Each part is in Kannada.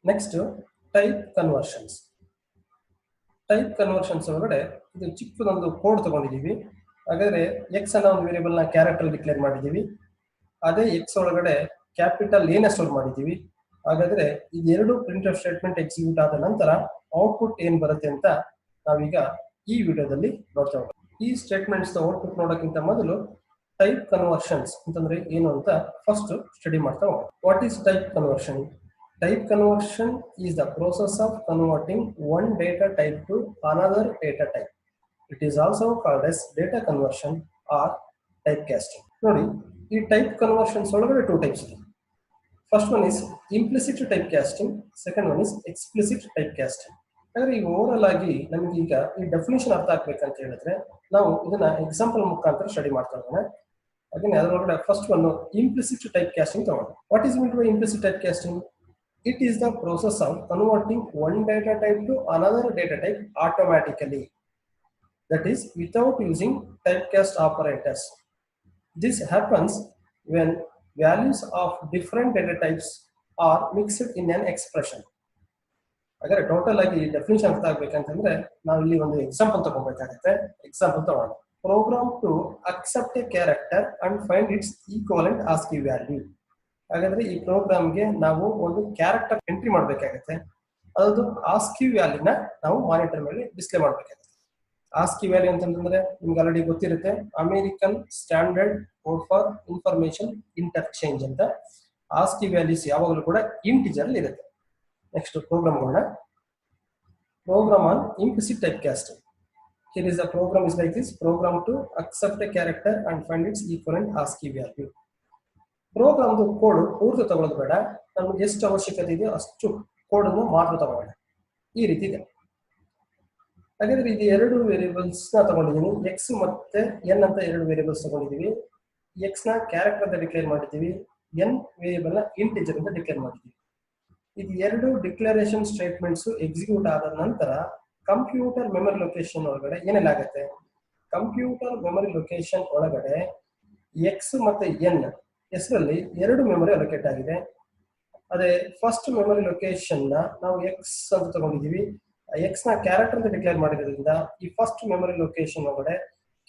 Next type conversions. Type conversions ಒಳಗಡೆ ಇದು ಚಿಕ್ಕದೊಂದು ಕೋಡ್ ತಗೊಂಡಿದ್ದೀವಿ. ಹಾಗಾದ್ರೆ ಎಕ್ಸ್ ಅನ್ನೋ ಒಂದು ವೇರಿಯಬಲ್ ನ ಕ್ಯಾರೆಕ್ಟರ್ ಡಿಕ್ಲೇರ್ ಮಾಡಿದ್ದೀವಿ. ಅದೇ ಎಕ್ಸ್ ಒಳಗಡೆ ಕ್ಯಾಪಿಟಲ್ ಏನ ಸ್ಟೋರ್ ಮಾಡಿದ್ದೀವಿ. ಹಾಗಾದ್ರೆ ಇದೆರಡು ಪ್ರಿಂಟ್ ಆಫ್ ಸ್ಟೇಟ್ಮೆಂಟ್ ಎಕ್ಸಿಕ್ಯೂಟ್ ಆದ ನಂತರ ಔಟ್ಪುಟ್ ಏನ್ ಬರುತ್ತೆ ಅಂತ ನಾವೀಗ ಈ ವಿಡಿಯೋದಲ್ಲಿ ನೋಡ್ತಾ ಹೋಗೋಣ. ಈ ಸ್ಟೇಟ್ಮೆಂಟ್ಸ್ ಔಟ್ಪುಟ್ ನೋಡೋಕ್ಕಿಂತ ಮೊದಲು ಟೈಪ್ ಕನ್ವರ್ಷನ್ಸ್ ಅಂತಂದ್ರೆ ಏನು ಅಂತ ಫಸ್ಟ್ ಸ್ಟಡಿ ಮಾಡ್ತಾ ಹೋಗೋಣ. What is type conversion? Type conversion is the process of converting one data type to another data type. It is also called as data conversion or typecasting. ನೋಡಿ, ಈ type conversions ಒಳಗಡೆ two types ಇದೆ. First one is implicit typecasting, second one is explicit typecasting. ಹಾಗಾದ್ರೆ ಈಗ ಓವರಲ್ ಆಗಿ ನಮಗೆ ಈಗ ಈ ಡೆಫಿನೇಷನ್ ಅರ್ಥ ಆಗ್ಬೇಕಂತ ಹೇಳಿದ್ರೆ ನಾವು ಇದನ್ನ ಎಕ್ಸಾಂಪಲ್ ಮುಖಾಂತರ ಸ್ಟಡಿ ಮಾಡ್ತಾ ಹೋಗೋಣ. ಹಾಗೆ ಅದರೊಳಗಡೆ ಫಸ್ಟ್ ಒನ್ implicit typecasting ತಗೋಣ. What is meant by implicit typecasting? It is the process of converting one data type to another data type automatically. That is, without using typecast operators. This happens when values of different data types are mixed in an expression. Agar total agi definition artha agbekantre ನಾವು ಇಲ್ಲಿ ಒಂದು ಎಕ್ಸಾಂಪಲ್ ತಗೋಬೇಕಾಗುತ್ತೆ. ಎಕ್ಸಾಂಪಲ್ ತಗೋಣ. Program to accept a character and find its equivalent ASCII value. ಹಾಗಾದ್ರೆ ಈ ಪ್ರೋಗ್ರಾಮ್ಗೆ ನಾವು ಒಂದು ಕ್ಯಾರೆಕ್ಟರ್ ಎಂಟ್ರಿ ಮಾಡಬೇಕಾಗುತ್ತೆ. ಅದು ಆಸ್ಕಿ ವ್ಯಾಲ್ಯೂನ ನಾವು ಮಾನಿಟರ್ ಮೇಲೆ ಡಿಸ್ಪ್ಲೇ ಮಾಡಬೇಕಾಗುತ್ತೆ. ಆಸ್ಕಿ ವ್ಯಾಲ್ಯೂ ಅಂತಂದ್ರೆ ನಿಮ್ಗೆ ಆಲ್ರೆಡಿ ಗೊತ್ತಿರುತ್ತೆ, American standard code for information interchange ಅಂತ. ಆಸ್ಕಿ ವ್ಯಾಲ್ಯೂಸ್ ಯಾವಾಗಲೂ ಕೂಡ ಇಂಟಿಜರ್ ಅಲ್ಲಿ ಇರುತ್ತೆ. ನೆಕ್ಸ್ಟ್ ಪ್ರೋಗ್ರಾಮ್ಗಳನ್ನ program on implicit typecasting. Here is the program is like this: program to accept a character and find its equivalent ASCII value. ಪ್ರೋಗ್ರಾಮ್ದು ಕೋಡ್ ಪೂರ್ತಿ ತಗೊಳ್ಳೋದು ಬೇಡ, ನಮ್ಗೆ ಎಷ್ಟು ಅವಶ್ಯಕತೆ ಇದೆಯೋ ಅಷ್ಟು ಕೋಡ್ ಅನ್ನು ಮಾತ್ರ ತಗೊಳ್ಳೋಣ. ಈ ರೀತಿ ಇದೆ. ಹಾಗಾದ್ರೆ ಇದು ಎರಡು ವೇರಿಯೇಬಲ್ಸ್ ನ ತಗೊಂಡಿದ್ದೀನಿ, ಎಕ್ಸ್ ಮತ್ತೆ ಎನ್ ಅಂತ ಎರಡು ವೇರಿಯೇಬಲ್ಸ್ ತಗೊಂಡಿದ್ದೀವಿ. ಎಕ್ಸ್ ನ ಕ್ಯಾರೆಕ್ಟರ್ ಅಂತ ಡಿಕ್ಲೇರ್ ಮಾಡಿದ್ದೀವಿ, ಎನ್ ವೇರಿಯೇಬಲ್ ನ ಇಂಟಿಜರ್ ಅಂತ ಡಿಕ್ಲೇರ್ ಮಾಡಿದ್ದೀವಿ. ಇದು ಎರಡು ಡಿಕ್ಲರೇಷನ್ ಸ್ಟೇಟ್ಮೆಂಟ್ಸ್ ಎಕ್ಸಿಕ್ಯೂಟ್ ಆದ ನಂತರ ಕಂಪ್ಯೂಟರ್ ಮೆಮೊರಿ ಲೊಕೇಶನ್ ಒಳಗಡೆ ಏನೆಲ್ಲ ಆಗುತ್ತೆ? ಕಂಪ್ಯೂಟರ್ ಮೆಮೊರಿ ಲೊಕೇಶನ್ ಒಳಗಡೆ ಎಕ್ಸ್ ಮತ್ತೆ ಎನ್ ಹೆಸರಲ್ಲಿ ಎರಡು ಮೆಮೊರಿ ಅಲೋಕೇಟ್ ಆಗಿದೆ. ಅದೇ ಫಸ್ಟ್ ಮೆಮೊರಿ ಲೊಕೇಶನ್ ನ ನಾವು ಎಕ್ಸ್ ಅಂತ ತಗೊಂಡಿದ್ದೀವಿ. ಎಕ್ಸ್ ನ ಕ್ಯಾರೆಕ್ಟರ್ ಅಂತ ಡಿಕ್ಲೇರ್ ಮಾಡಿರೋದ್ರಿಂದ ಈ ಫಸ್ಟ್ ಮೆಮೊರಿ ಲೊಕೇಶನ್ ಒಳಗಡೆ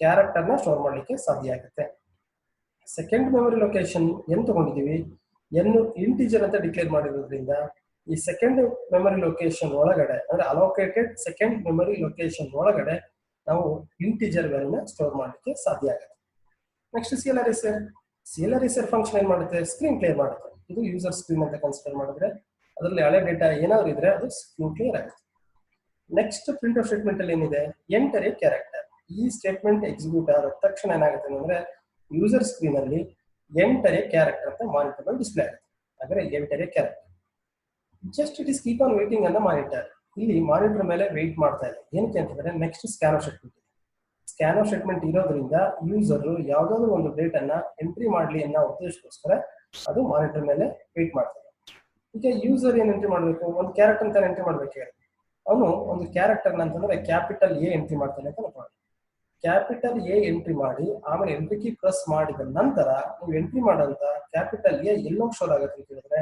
ಕ್ಯಾರೆಕ್ಟರ್ ನ ಸ್ಟೋರ್ ಮಾಡ್ಲಿಕ್ಕೆ ಸಾಧ್ಯ ಆಗುತ್ತೆ. ಸೆಕೆಂಡ್ ಮೆಮೊರಿ ಲೊಕೇಶನ್ ಎನ್ ತಗೊಂಡಿದ್ದೀವಿ, ಎನ್ ಇಂಟಿಜರ್ ಅಂತ ಡಿಕ್ಲೇರ್ ಮಾಡಿರೋದ್ರಿಂದ ಈ ಸೆಕೆಂಡ್ ಮೆಮೊರಿ ಲೊಕೇಶನ್ ಒಳಗಡೆ ಅಂದ್ರೆ ಅಲೋಕೇಟೆಡ್ ಸೆಕೆಂಡ್ ಮೆಮೊರಿ ಲೊಕೇಶನ್ ಒಳಗಡೆ ನಾವು ಇಂಟಿಜರ್ ವ್ಯಾಲ್ಯೂನ ಸ್ಟೋರ್ ಮಾಡ್ಲಿಕ್ಕೆ ಸಾಧ್ಯ ಆಗುತ್ತೆ. ನೆಕ್ಸ್ಟ್ ಸಿಎಲ್ಆರ್ಎಸ್ಆರ್ ಫಂಕ್ಷನ್ ಏನ್ ಮಾಡುತ್ತೆ? ಸ್ಕ್ರೀನ್ ಕ್ಲಿಯರ್ ಮಾಡುತ್ತೆ. ಇದು ಯೂಸರ್ ಸ್ಕ್ರೀನ್ ಅಂತ ಕನ್ಸಿಡರ್ ಮಾಡಿದ್ರೆ ಅದರಲ್ಲಿ ಹಳೆ ಡೇಟಾ ಏನಾದ್ರು ಇದ್ರೆ ಅದು ಸ್ಕ್ರೀನ್ ಕ್ಲಿಯರ್ ಆಗುತ್ತೆ. ನೆಕ್ಸ್ಟ್ ಪ್ರಿಂಟ್ ಆಫ್ ಸ್ಟೇಟ್ಮೆಂಟ್ ಅಲ್ಲಿ ಏನಿದೆ? Enter A character. ಈ ಸ್ಟೇಟ್ಮೆಂಟ್ ಎಕ್ಸಿಕ್ಯೂಟ್ ಆದ ತಕ್ಷಣ ಏನಾಗುತ್ತೆ ಅಂದ್ರೆ ಯೂಸರ್ ಸ್ಕ್ರೀನ್ ಅಲ್ಲಿ ಎಂಟರ್ ಎ ಕ್ಯಾರೆಕ್ಟರ್ ಅಂತ ಮಾನಿಟರ್ ಮೇಲೆ ಡಿಸ್ಪ್ಲೇ ಆಗುತ್ತೆ. ಹಾಗಾದ್ರೆ enter A character just it is keep on waiting ಅನ್ನ ಮಾನಿಟರ್ ಇಲ್ಲಿ ಮಾನಿಟರ್ ಮೇಲೆ ವೆಯ್ಟ್ ಮಾಡ್ತಾ ಇದೆ. ಏನಕ್ಕೆ ಅಂತಂದ್ರೆ ನೆಕ್ಸ್ಟ್ ಸ್ಕ್ಯಾನ್ ಆಫ್ ಸ್ಟೇಟ್ಮೆಂಟ್ ಇದೆ. ಸ್ಕ್ಯಾನ್ ಆಫ್ ಸ್ಟೇಟ್ಮೆಂಟ್ ಇರೋದ್ರಿಂದ ಯೂಸರ್ ಯಾವ್ದಾದ್ರು ಒಂದು ಡೇಟನ್ನ ಎಂಟ್ರಿ ಮಾಡ್ಲಿ ಅನ್ನೋ ಉದ್ದೇಶಕ್ಕೋಸ್ಕರ ಅದು ಮಾನಿಟರ್ ಮೇಲೆ ವೆಯ್ಟ್ ಮಾಡ್ತಾರೆ. ಈಗ ಯೂಸರ್ ಏನ್ ಎಂಟ್ರಿ ಮಾಡ್ಬೇಕು? ಒಂದು ಕ್ಯಾರೆಕ್ಟರ್ ಅಂತ ಎಂಟ್ರಿ ಮಾಡ್ಬೇಕಾದ್ರೆ ಅವನು ಒಂದು ಕ್ಯಾರೆಕ್ಟರ್ ಅಂತಂದ್ರೆ ಕ್ಯಾಪಿಟಲ್ ಎ ಎಂಟ್ರಿ ಮಾಡ್ತಾನೆ ಅಂತ ಅನ್ಕೊಳ್ಳಿ. ಕ್ಯಾಪಿಟಲ್ ಎ ಎಂಟ್ರಿ ಮಾಡಿ ಆಮೇಲೆ ಎಂಟ್ರಿ ಕೀ ಪ್ರೆಸ್ ಮಾಡಿದ ನಂತರ ನೀವು ಎಂಟ್ರಿ ಮಾಡೋಂತ ಕ್ಯಾಪಿಟಲ್ ಎ ಎಲ್ಲೋ ಸ್ಟೋರ್ ಆಗುತ್ತೆ ಅಂತ ಹೇಳಿದ್ರೆ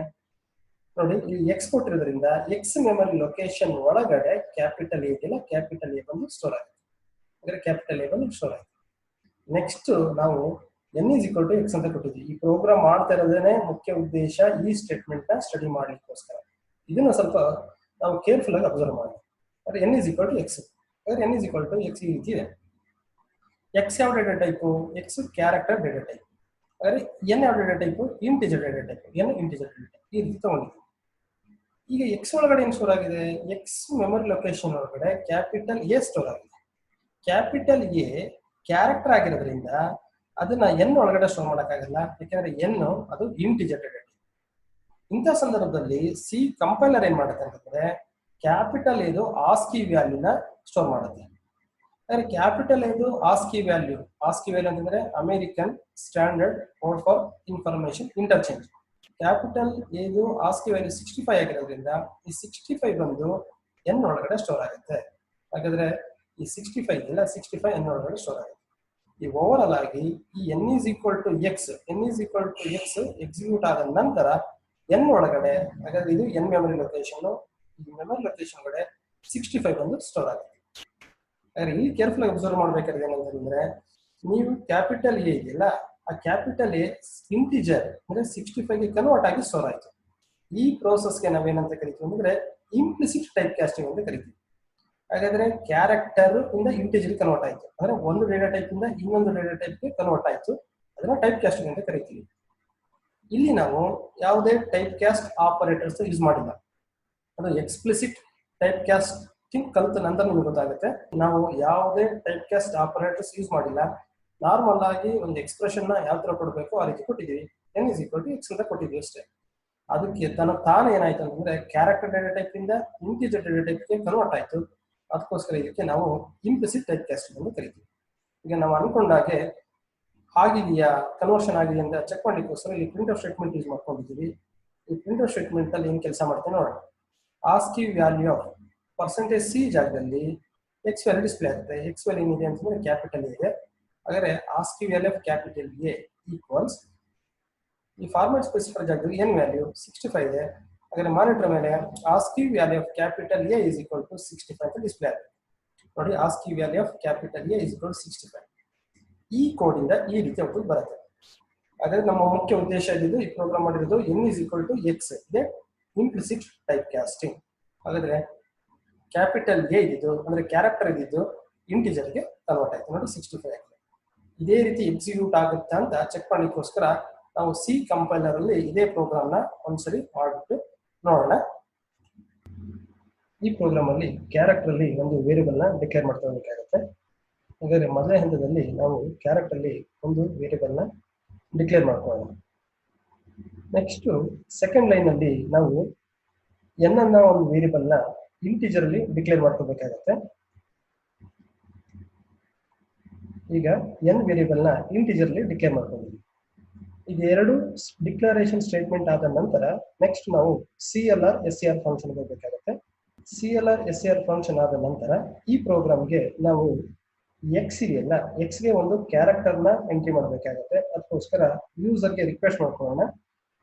ನೋಡಿ, ಇಲ್ಲಿ ಎಕ್ಸ್ ಕೊಟ್ಟಿರೋದ್ರಿಂದ ಎಕ್ಸ್ ಮೆಮೊರಿ ಲೊಕೇಶನ್ ಒಳಗಡೆ ಕ್ಯಾಪಿಟಲ್ ಎ ಇದೆಯಲ್ಲ, ಕ್ಯಾಪಿಟಲ್ ಎ ಬಂದು ಸ್ಟೋರ್ ಆಗುತ್ತೆ. ಅಂದ್ರೆ ಕ್ಯಾಪಿಟಲ್ ಎ ಬಂದು ಸ್ಟೋರ್ ಆಗುತ್ತೆ. ನೆಕ್ಸ್ಟ್ ನಾವು N is equal to X ಅಂತ ಕೊಟ್ಟಿದ್ವಿ. ಈ ಪ್ರೋಗ್ರಾಮ್ ಮಾಡ್ತಾ ಇರೋದೇನೆ ಮುಖ್ಯ ಉದ್ದೇಶ ಈ ಸ್ಟೇಟ್ಮೆಂಟ್ ನ ಸ್ಟಡಿ ಮಾಡ್ಲಿಕ್ಕೋಸ್ಕರ. ಇದನ್ನ ಸ್ವಲ್ಪ ನಾವು ಕೇರ್ಫುಲ್ ಆಗಿ ಅಬ್ಸರ್ವ್ ಮಾಡಿ. ಅಂದ್ರೆ N is equal to X. N is equal to X ಈ ರೀತಿ ಇದೆ. ಎಕ್ಸ್ ಯಾವ data type? X character data type. ಹಾಗಾದ್ರೆ ಎನ್ ಯಾವ data type? Integer data type. N integer data type. ಈ ರೀತಿ ತಗೊಂಡಿದ್ದೀವಿ. ಈಗ ಎಕ್ಸ್ ಒಳಗಡೆ ಏನು ಸ್ಟೋರ್ ಆಗಿದೆ? ಎಕ್ಸ್ ಮೆಮೊರಿ ಲೊಕೇಶನ್ ಒಳಗಡೆ ಕ್ಯಾಪಿಟಲ್ ಎ ಸ್ಟೋರ್ ಆಗಿದೆ. ಕ್ಯಾಪಿಟಲ್ ಎ ಕ್ಯಾರೆಕ್ಟರ್ ಆಗಿರೋದ್ರಿಂದ ಅದನ್ನ ಎನ್ ಒಳಗಡೆ ಸ್ಟೋರ್ ಮಾಡೋಕ್ಕಾಗಲ್ಲ, ಯಾಕೆಂದ್ರೆ ಎನ್ ಅದು ಇಂಟಿಜರ್ ಡೇಟಾ ಟೈಪ್. ಇಂಥ ಸಂದರ್ಭದಲ್ಲಿ ಸಿ ಕಂಪೈಲರ್ ಏನ್ ಮಾಡುತ್ತೆ ಅಂತಂದ್ರೆ ಕ್ಯಾಪಿಟಲ್ ಇದು ಆಸ್ಕಿ ವ್ಯಾಲ್ಯೂನ ಸ್ಟೋರ್ ಮಾಡುತ್ತೆ. ಅಂದ್ರೆ ಕ್ಯಾಪಿಟಲ್ ಇದು ಆಸ್ಕಿ ವ್ಯಾಲ್ಯೂ ಅಂತಂದ್ರೆ American standard code for information interchange. Capital ಇದು ಆಸ್ಕಿ ವ್ಯಾಲ್ಯೂ 65 ಆಗಿರೋದ್ರಿಂದ ಈ 65 ಬಂದು ಎನ್ ಒಳಗಡೆ ಸ್ಟೋರ್ ಆಗುತ್ತೆ. ಹಾಗಾದ್ರೆ ಈ 65 ಇಲ್ಲ, 65 ಎನ್ ಒಳಗಡೆ ಸ್ಟೋರ್ ಆಗುತ್ತೆ. ಈ ಓವರ್ ಆಲ್ ಆಗಿ ಈ N is equal to X execute ಆದ ನಂತರ ಎನ್ ಒಳಗಡೆ, ಹಾಗಾದ್ರೆ ಇದು ಎನ್ ಮೆಮೊರಿ ಲೊಕೇಶನ್, ಈ ಮೆಮೊರಿ ಲೊಕೇಶನ್ ಒಳಗಡೆ 65 ಒಂದು ಸ್ಟೋರ್ ಆಗುತ್ತೆ. ಹಾಗಾದ್ರೆ ಇಲ್ಲಿ ಕೇರ್ಫುಲ್ ಅಬ್ಸರ್ವ್ ಮಾಡ್ಬೇಕಾದ್ರೆ ಏನಂತಂದ್ರೆ, ನೀವು ಕ್ಯಾಪಿಟಲ್ ಎ ಇದೆಯಲ್ಲ, ಆ ಕ್ಯಾಪಿಟಲ್ ಎ ಇಂಟಿಜರ್ ಅಂದ್ರೆ 65 ಗೆ ಕನ್ವರ್ಟ್ ಆಗಿ ಸ್ಟೋರ್ ಆಯ್ತು. ಈ ಪ್ರೋಸೆಸ್ಗೆ ನಾವೇನಂತ ಕರಿತೀವಿ ಅಂದ್ರೆ ಇಂಪ್ಲಿಸಿಟ್ ಟೈಪ್ ಕ್ಯಾಸ್ಟಿಂಗ್ ಅಂತ ಕರಿತೀವಿ. ಹಾಗಾದ್ರೆ ಕ್ಯಾರೆಕ್ಟರ್ ಇಂದ ಇಂಟಿಜರ್ ಕನ್ವರ್ಟ್ ಆಯ್ತು, ಅಂದ್ರೆ ಒಂದು ಡೇಟಾ ಟೈಪ್ ಇಂದ ಇನ್ನೊಂದು ಡೇಟಾ ಟೈಪ್ಗೆ ಕನ್ವರ್ಟ್ ಆಯ್ತು, ಅದನ್ನ ಟೈಪ್ ಕ್ಯಾಸ್ಟಿಂಗ್ ಅಂತ ಕರಿತೀವಿ. ಇಲ್ಲಿ ನಾವು ಯಾವುದೇ ಟೈಪ್ ಕ್ಯಾಸ್ಟ್ ಆಪರೇಟರ್ಸ್ ಯೂಸ್ ಮಾಡಿಲ್ಲ. ಅದು ಎಕ್ಸ್ಪ್ಲಿಸಿಟ್ ಟೈಪ್ ಕ್ಯಾಸ್ಟಿಂಗ್ ಕಲಿತ ನಂತರ ನಿಮ್ಗೆ ಗೊತ್ತಾಗುತ್ತೆ. ನಾವು ಯಾವುದೇ ಟೈಪ್ ಕ್ಯಾಸ್ಟ್ ಆಪರೇಟರ್ಸ್ ಯೂಸ್ ಮಾಡಿಲ್ಲ. ನಾರ್ಮಲ್ ಆಗಿ ಒಂದು ಎಕ್ಸ್ಪ್ರೆಷನ್ ನ ಯಾವ ತರ ಕೊಡಬೇಕು ಆ ರೀತಿ ಕೊಟ್ಟಿದ್ದೀವಿ. n = x ಅಂತ ಕೊಟ್ಟಿದ್ದೀವಿ ಅಷ್ಟೇ. ಅದಕ್ಕೆ ತಾನೇ ಏನಾಯ್ತು ಅಂತಂದ್ರೆ ಕ್ಯಾರೆಕ್ಟರ್ ಡೇಟಾ ಟೈಪ್ ಇಂದ ಇಂಟಿಜರ್ ಡೇಟಾ ಟೈಪ್ಗೆ ಕನ್ವರ್ಟ್ ಆಯ್ತು. ಅದಕ್ಕೋಸ್ಕರ ಇದಕ್ಕೆ ನಾವು ಇಂಪ್ಲಿಸಿಟ್ ಟೈಪ್ ಕ್ಯಾಸ್ಟಿಂಗ್ ಅಂತ ಕರಿತೀವಿ. ಈಗ ನಾವು ಅನ್ಕೊಂಡಾಗೆ ಆಗಿದೆಯಾ, ಕನ್ವರ್ಷನ್ ಆಗಿದೆ ಅಂತ ಚೆಕ್ ಮಾಡ್ಲಿಕ್ಕೋಸ್ಕರ ಇಲ್ಲಿ ಪ್ರಿಂಟ್ ಸ್ಟೇಟ್ಮೆಂಟ್ ಯೂಸ್ ಮಾಡ್ಕೊಂಡಿದ್ದೀವಿ. ಈ ಪ್ರಿಂಟ್ ಸ್ಟೇಟ್ಮೆಂಟ್ ಅಲ್ಲಿ ಏನ್ ಕೆಲಸ ಮಾಡ್ತೀವಿ ನೋಡೋಣ. ASCII value of percentage C ಜಾಗದಲ್ಲಿ ಎಕ್ಸ್ ವ್ಯಾಲ್ಯೂ ಡಿಸ್ಪ್ಲೇ ಆಗುತ್ತೆ. ಎಕ್ಸ್ ವ್ಯಾಲ್ಯೂ ಏನಿದೆ ಅಂತಂದ್ರೆ ಕ್ಯಾಪಿಟಲ್ ಇದೆ. ಹಾಗಾದ್ರೆ ASCII value of capital A equals ಈ ಫಾರ್ಮ್ಯಾಟ್ ಸ್ಪೆಸಿಫೈರ್ ಜಾಗದಲ್ಲಿ ಎನ್ ವ್ಯಾಲ್ಯೂ 65 ಇದೆ. ಹಾಗಾದ್ರೆ ಮಾನಿಟರ್ ಮೇಲೆ ASCII value of capital A = 65 ಅಂತ ಡಿಸ್ಪ್ಲೇ ಆಗುತ್ತೆ. ನೋಡಿ, ASCII value of capital A = 65. ಈ ಕೋಡ್ ಇಂದ ಈ ರೀತಿ ಔಟ್ಪುಟ್ ಬರುತ್ತೆ. ಹಾಗಾದ್ರೆ ನಮ್ಮ ಮುಖ್ಯ ಉದ್ದೇಶ ಇದ್ದು ಈ ಪ್ರೋಗ್ರಾಮ್ ಮಾಡಿರೋದು n = x ಇದೆ ಇಂಪ್ಲಿಸಿಟ್ ಟೈಪ್ ಕ್ಯಾಸ್ಟಿಂಗ್. ಹಾಗಾದ್ರೆ ಕ್ಯಾಪಿಟಲ್ ಎ ಇದ್ದು ಅಂದ್ರೆ ಕ್ಯಾರೆಕ್ಟರ್ ಇದ್ದು ಇಂಟಿಜರ್ಗೆ ಕನ್ವರ್ಟ್ ಆಯ್ತು. ನೋಡಿ 65 ಆಗಿದೆ. ಇದೇ ರೀತಿ ಎಕ್ಸಿಕ್ಯೂಟ್ ಆಗುತ್ತಾ ಅಂತ ಚೆಕ್ ಮಾಡ್ಲಿಕ್ಕೋಸ್ಕರ ನಾವು ಸಿ ಕಂಪೈಲರ್ ಅಲ್ಲಿ ಇದೇ ಪ್ರೋಗ್ರಾಮ್ ನ ಒಂದ್ಸರಿ ಮಾಡಿಬಿಟ್ಟು ನೋಡೋಣ. ಈ ಪ್ರೋಗ್ರಾಮ್ ಅಲ್ಲಿ ಕ್ಯಾರೆಕ್ಟರ್ ಅಲ್ಲಿ ಒಂದು ವೇರಿಯಬಲ್ ನ ಡಿಕ್ಲೇರ್ ಮಾಡ್ತಾ ಹೋಗಬೇಕಾಗುತ್ತೆ. ಹಾಗಾದ್ರೆ ಮೊದಲನೇ ಹಂತದಲ್ಲಿ ನಾವು ಕ್ಯಾರೆಕ್ಟರ್ ಅಲ್ಲಿ ಒಂದು ವೇರಿಯಬಲ್ ನ ಡಿಕ್ಲೇರ್ ಮಾಡ್ಕೊಳ್ಳೋಣ. ನೆಕ್ಸ್ಟ್ ಸೆಕೆಂಡ್ ಲೈನ್ ಅಲ್ಲಿ ನಾವು ಎನ್ ಅನ್ನ ಒಂದು ವೇರಿಯಬಲ್ ನ ಇಂಟಿಜರ್ ಅಲ್ಲಿ ಡಿಕ್ಲೇರ್ ಮಾಡ್ಕೋಬೇಕಾಗತ್ತೆ. ಈಗ ಎನ್ ವೇರಿಯಬಲ್ ನ ಇಂಟಿಜರ್ ಅಲ್ಲಿ ಡಿಕ್ಲೇರ್ ಮಾಡ್ಕೊಂಡಿದ್ದೀವಿ. ಇದೆರಡು ಡಿಕ್ಲರೇಷನ್ ಸ್ಟೇಟ್ಮೆಂಟ್ ಆದ ನಂತರ ನೆಕ್ಸ್ಟ್ ನಾವು CLR SCR ಫಂಕ್ಷನ್ ಹೋಗಬೇಕಾಗುತ್ತೆ. CLR SCR ಫಂಕ್ಷನ್ ಆದ ನಂತರ ಈ ಪ್ರೋಗ್ರಾಮ್ಗೆ ನಾವು ಎಕ್ಸ್ ಇದೆಯಲ್ಲ, ಎಕ್ಸ್ಗೆ ಒಂದು ಕ್ಯಾರೆಕ್ಟರ್ ನ ಎಂಟ್ರಿ ಮಾಡಬೇಕಾಗುತ್ತೆ. ಅದಕ್ಕೋಸ್ಕರ ಯೂಸರ್ಗೆ ರಿಕ್ವೆಸ್ಟ್ ಮಾಡ್ಕೊಳ್ಳೋಣ,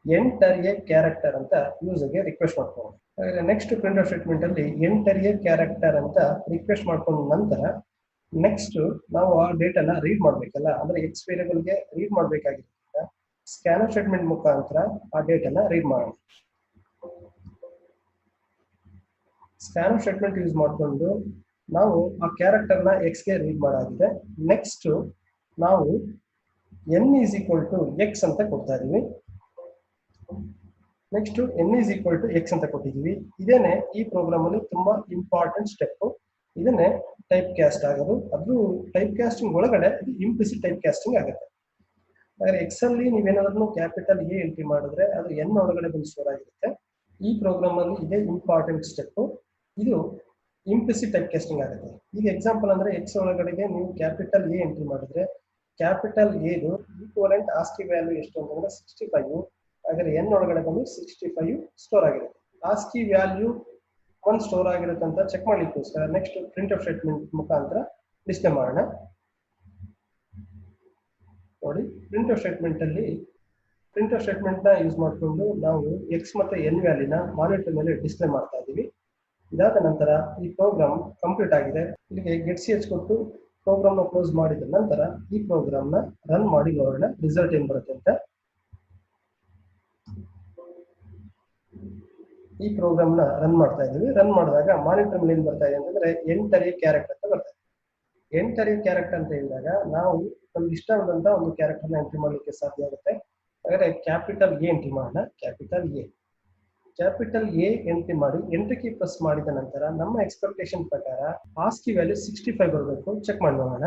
ಎಂಟರ್ ಎ ಕ್ಯಾರೆಕ್ಟರ್ ಅಂತ ಯೂಸರ್ಗೆ ರಿಕ್ವೆಸ್ಟ್ ಮಾಡ್ಕೊಳ್ಳೋಣ. ಹಾಗಾದ್ರೆ ನೆಕ್ಸ್ಟ್ ಪ್ರಿಂಟ್ ಸ್ಟೇಟ್ಮೆಂಟ್ ಅಲ್ಲಿ ಎಂಟರ್ ಎ ಕ್ಯಾರೆಕ್ಟರ್ ಅಂತ ರಿಕ್ವೆಸ್ಟ್ ಮಾಡ್ಕೊಂಡ ನಂತರ ನೆಕ್ಸ್ಟ್ ನಾವು ಆ ಡೇಟಾನ ರೀಡ್ ಮಾಡ್ಬೇಕಲ್ಲ, ಅಂದ್ರೆ ಎಕ್ಸ್ ವೇರಿಯಬಲ್ಗೆ ರೀಡ್ ಮಾಡ್ಬೇಕಾಗಿರುತ್ತೆ. ಸ್ಕ್ಯಾನರ್ ಸ್ಟೇಟ್ಮೆಂಟ್ ಮುಖಾಂತರ ಆ ಡೇಟಾನ ರೀಡ್ ಮಾಡೋಣ. ಸ್ಕ್ಯಾನರ್ ಸ್ಟೇಟ್ಮೆಂಟ್ ಯೂಸ್ ಮಾಡಿಕೊಂಡು ನಾವು ಆ ಕ್ಯಾರೆಕ್ಟರ್ ನ ಎಕ್ಸ್ಗೆ ರೀಡ್ ಮಾಡಾಗಿದೆ. ನೆಕ್ಸ್ಟ್ ನಾವು n = x ಅಂತ ಕೊಡ್ತಾ ಇದೀವಿ. ನೆಕ್ಸ್ಟ್ n = x ಅಂತ ಕೊಟ್ಟಿದೀವಿ. ಇದೇನೆ ಈ ಪ್ರೋಗ್ರಾಮ್ ಅಲ್ಲಿ ತುಂಬಾ ಇಂಪಾರ್ಟೆಂಟ್ ಸ್ಟೆಪ್. ಇದನ್ನೇ ಟೈಪ್ ಕ್ಯಾಸ್ಟ್ ಆಗೋದು. ಅದು ಟೈಪ್ ಕ್ಯಾಸ್ಟಿಂಗ್ ಒಳಗಡೆ ಇದು ಇಂಪ್ಲಿಸಿಟ್ ಟೈಪ್ ಕ್ಯಾಸ್ಟಿಂಗ್ ಆಗುತ್ತೆ. ಹಾಗಾದ್ರೆ ಎಕ್ಸ್ ಅಲ್ಲಿ ನೀವೇನಾದ್ರೂ ಕ್ಯಾಪಿಟಲ್ ಎ ಎಂಟ್ರಿ ಮಾಡಿದ್ರೆ ಅದು ಎನ್ ಒಳಗಡೆ ಬಂದು ಸ್ಟೋರ್ ಆಗಿರುತ್ತೆ. ಈ ಪ್ರೋಗ್ರಾಮ್ ಅಲ್ಲಿ ಇದೇ ಇಂಪಾರ್ಟೆಂಟ್ ಸ್ಟೆಪ್. ಇದು ಇಂಪ್ಲಿಸಿಟ್ ಟೈಪ್ ಕ್ಯಾಸ್ಟಿಂಗ್ ಆಗುತ್ತೆ. ಈಗ ಎಕ್ಸಾಂಪಲ್ ಅಂದ್ರೆ ಎಕ್ಸ್ ಒಳಗಡೆಗೆ ನೀವು ಕ್ಯಾಪಿಟಲ್ ಎ ಎಂಟ್ರಿ ಮಾಡಿದ್ರೆ ಕ್ಯಾಪಿಟಲ್ ಎದು ಈಕ್ವಲೆಂಟ್ ಆಸ್ಕಿ ವ್ಯಾಲ್ಯೂ ಎಷ್ಟು ಅಂತಂದ್ರೆ 65. ಹಾಗಾದ್ರೆ ಎನ್ ಒಳಗಡೆ ಬಂದು 65 ಸ್ಟೋರ್ ಆಗಿರುತ್ತೆ. ಆಸ್ಕಿ ವ್ಯಾಲ್ಯೂ ಒಂದು ಸ್ಟೋರ್ ಆಗಿರುತ್ತೆ ಅಂತ ಚೆಕ್ ಮಾಡ್ಲಿಕ್ಕೋಸ್ಕರ ನೆಕ್ಸ್ಟ್ ಪ್ರಿಂಟ್ ಸ್ಟೇಟ್ಮೆಂಟ್ ಮುಖಾಂತರ ಡಿಸ್ಪ್ಲೇ ಮಾಡೋಣ. ನೋಡಿ, ಪ್ರಿಂಟ್ ಸ್ಟೇಟ್ಮೆಂಟ್ ಅಲ್ಲಿ ಪ್ರಿಂಟ್ ಸ್ಟೇಟ್ಮೆಂಟ್ ನ ಯೂಸ್ ಮಾಡಿಕೊಂಡು ನಾವು ಎಕ್ಸ್ ಮತ್ತೆ ಎನ್ ವ್ಯಾಲ್ಯೂನ ಮಾನಿಟರ್ ಮೇಲೆ ಡಿಸ್ಪ್ಲೇ ಮಾಡ್ತಾ ಇದೀವಿ. ಇದಾದ ನಂತರ ಈ ಪ್ರೋಗ್ರಾಮ್ ಕಂಪ್ಲೀಟ್ ಆಗಿದೆ. ಇಲ್ಲಿಗೆ ಗೆಟ್ ch ಕೊಟ್ಟು ಪ್ರೋಗ್ರಾಮ್ ನ ಕ್ಲೋಸ್ ಮಾಡಿದ ನಂತರ ಈ ಪ್ರೋಗ್ರಾಮ್ ನ ರನ್ ಮಾಡಿ ನೋಡೋಣ ರಿಸಲ್ಟ್ ಏನ್ ಬರುತ್ತೆ ಅಂತ. ಈ ಪ್ರೋಗ್ರಾಮ್ ನ ರನ್ ಮಾಡ್ತಾ ಇದೀವಿ. ರನ್ ಮಾಡಿದಾಗ ಮಾನಿಟರ್ ಮೇಲೆ ಏನ್ ಬರ್ತಾ ಇದೆ ಅಂತಂದ್ರೆ ಎಂಟರ್ ಎ ಕ್ಯಾರೆಕ್ಟರ್ ಅಂತ ಬರ್ತದೆ. ಎಂಟರ್ ಎ ಕ್ಯಾರೆಕ್ಟರ್ ಅಂತ ಹೇಳಿದಾಗ ನಾವು ನಮ್ಗೆ ಇಷ್ಟ ಆದಂತ ಒಂದು ಕ್ಯಾರೆಕ್ಟರ್ ನ ಎಂಟ್ರಿ ಮಾಡ್ಲಿಕ್ಕೆ ಸಾಧ್ಯ ಆಗುತ್ತೆ. ಹಾಗಾದ್ರೆ ಕ್ಯಾಪಿಟಲ್ ಎ ಎಂಟ್ರಿ ಮಾಡೋಣ. ಕ್ಯಾಪಿಟಲ್ ಎ ಎಂಟ್ರಿ ಮಾಡಿ ಎಂಟ್ರಿ ಕೀ ಪ್ರೆಸ್ ಮಾಡಿದ ನಂತರ ನಮ್ಮ ಎಕ್ಸ್ಪೆಕ್ಟೇಷನ್ ಪ್ರಕಾರ ಆಸ್ಕಿ ವ್ಯಾಲ್ಯೂ 65 ಬರಬೇಕು. ಚೆಕ್ ಮಾಡಿ ನೋಡೋಣ.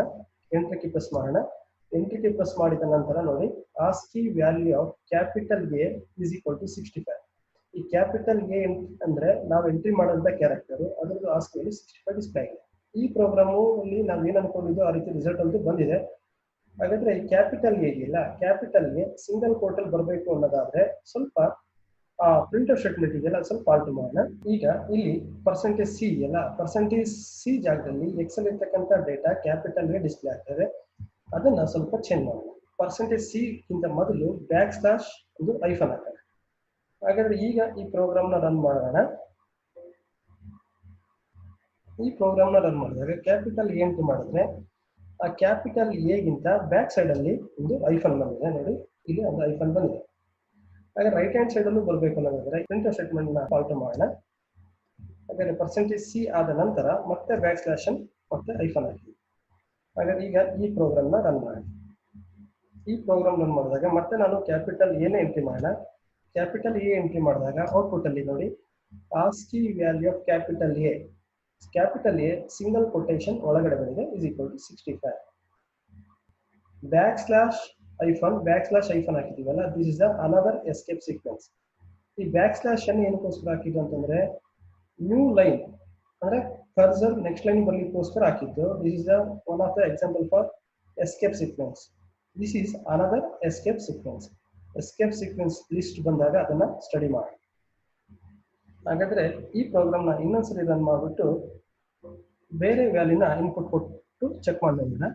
ಎಂಟ್ರಿ ಕೀ ಪ್ರೆಸ್ ಮಾಡೋಣ. ಎಂಟ್ರಿ ಕೀ ಪ್ರೆಸ್ ಮಾಡಿದ ನಂತರ ನೋಡಿ ASCII value of capital A = 65. ಈ ಕ್ಯಾಪಿಟಲ್ ಎ ಅಂದ್ರೆ ನಾವು ಎಂಟ್ರಿ ಮಾಡೋಂಥ ಕ್ಯಾರೆಕ್ಟರ್, ಅದರದ್ದು ಆಸ್ಕಿ ವ್ಯಾಲ್ಯೂ 65 ಡಿಸ್ಪ್ಲೇ ಆಗಿದೆ. ಈ ಪ್ರೋಗ್ರಾಮು ಅಲ್ಲಿ ನಾವು ಏನ್ ಅನ್ಕೊಂಡಿದ್ದು ಆ ರೀತಿ ರಿಸಲ್ಟ್ ಅಂತೂ ಬಂದಿದೆ. ಹಾಗಾದ್ರೆ ಈ ಕ್ಯಾಪಿಟಲ್ ಎ ಇದೆಯಲ್ಲ, ಕ್ಯಾಪಿಟಲ್ ಎ ಸಿಂಗಲ್ ಕೋಟಲ್ ಬರಬೇಕು ಅನ್ನೋದಾದ್ರೆ ಸ್ವಲ್ಪ ಪ್ರಿಂಟ್ ಸ್ಟೇಟ್ಮೆಂಟ್ ಇದೆಯಲ್ಲ ಸ್ವಲ್ಪ ಆಲ್ಟರ್ ಮಾಡೋಣ. ಈಗ ಇಲ್ಲಿ ಪರ್ಸೆಂಟೇಜ್ ಸಿ ಇದೆಯಲ್ಲ, ಪರ್ಸೆಂಟೇಜ್ ಸಿ ಜಾಗದಲ್ಲಿ ಎಕ್ಸ್ ಅಲ್ಲಿ ಇರ್ತಕ್ಕಂಥ ಡೇಟಾ ಕ್ಯಾಪಿಟಲ್ ಗೆ ಡಿಸ್ಪ್ಲೇ ಆಗ್ತದೆ. ಅದನ್ನ ಸ್ವಲ್ಪ ಚೇಂಜ್ ಮಾಡೋಣ. ಪರ್ಸೆಂಟೇಜ್ ಸಿ ಗಿಂತ ಮೊದಲು ಬ್ಯಾಕ್ ಸ್ಲಾಶ್ ಒಂದು ಐಫನ್ ಹಾಕೋಣ. ಹಾಗಾದ್ರೆ ಈಗ ಈ ಪ್ರೋಗ್ರಾಮ್ನ ರನ್ ಮಾಡೋಣ. ಈ ಪ್ರೋಗ್ರಾಮ್ನ ರನ್ ಮಾಡಿದಾಗ ಕ್ಯಾಪಿಟಲ್ ಎ ಎಂಟ್ರಿ ಮಾಡಿದ್ರೆ ಆ ಕ್ಯಾಪಿಟಲ್ ಎ ಗಿಂತ ಬ್ಯಾಕ್ ಸೈಡ್ ಅಲ್ಲಿ ಒಂದು ಐಫನ್ ಬಂದಿದೆ ನೋಡಿ, ಇಲ್ಲಿ ಒಂದು ಐಫನ್ ಬಂದಿದೆ. ಹಾಗೆ ರೈಟ್ ಹ್ಯಾಂಡ್ ಸೈಡ್ ಅಲ್ಲೂ ಬರಬೇಕು ಅನ್ನೋದಾದ್ರೆ ಪ್ರಿಂಟ್ ಸ್ಟೇಟ್ಮೆಂಟ್ ನ ಆಲ್ಟರ್ ಮಾಡೋಣ. ಹಾಗಾದ್ರೆ ಪರ್ಸೆಂಟೇಜ್ ಸಿ ಆದ ನಂತರ ಮತ್ತೆ ಬ್ಯಾಕ್ ಸ್ಲಾಶ್ ಮತ್ತೆ ಐಫನ್ ಹಾಕಿ. ಹಾಗಾದ್ರೆ ಈಗ ಈ ಪ್ರೋಗ್ರಾಮ್ನ ರನ್ ಮಾಡಿ. ಈ ಪ್ರೋಗ್ರಾಮ್ ರನ್ ಮಾಡಿದಾಗ ಮತ್ತೆ ನಾನು ಕ್ಯಾಪಿಟಲ್ ಎನೇ ಎಂಟ್ರಿ ಮಾಡೋಣ. ಕ್ಯಾಪಿಟಲ್ ಎ ಎಂಟ್ರಿ ಮಾಡಿದಾಗ ಔಟ್ಪುಟ್ ಅಲ್ಲಿ ನೋಡಿ ASCII value of capital A single quotation ಒಳಗಡೆ ಬಂದಿದೆ is equal to 65. Back slash hyphen ಹಾಕಿದೀವಲ್ಲ, this is another escape sequence. ಈ ಬ್ಯಾಕ್ ಸ್ಲಾಶ್ ಅನ್ನು ಏನಕ್ಕೋಸ್ಕರ ಹಾಕಿದ್ದು ಅಂತಂದ್ರೆ ನ್ಯೂ ಲೈನ್ ಅಂದ್ರೆ ಕರ್ಸರ್ ನೆಕ್ಸ್ಟ್ ಲೈನ್ ಬರ್ಲಿಕ್ಕೋಸ್ಕರ ಹಾಕಿದ್ದು. This is one of the example for escape sequence. This is another escape sequence list ಬಂದಾಗ ಅದನ್ನ ಸ್ಟಡಿ ಮಾಡಿ. ಹಾಗಾದ್ರೆ ಈ ಪ್ರೋಗ್ರಾಮ್ನ ಇನ್ನೊಂದ್ಸರಿ ರನ್ ಮಾಡಿಬಿಟ್ಟು ಬೇರೆ ವ್ಯಾಲ್ಯೂನ ಇನ್ಪುಟ್ ಕೊಟ್ಟು ಚೆಕ್ ಮಾಡೋಣ.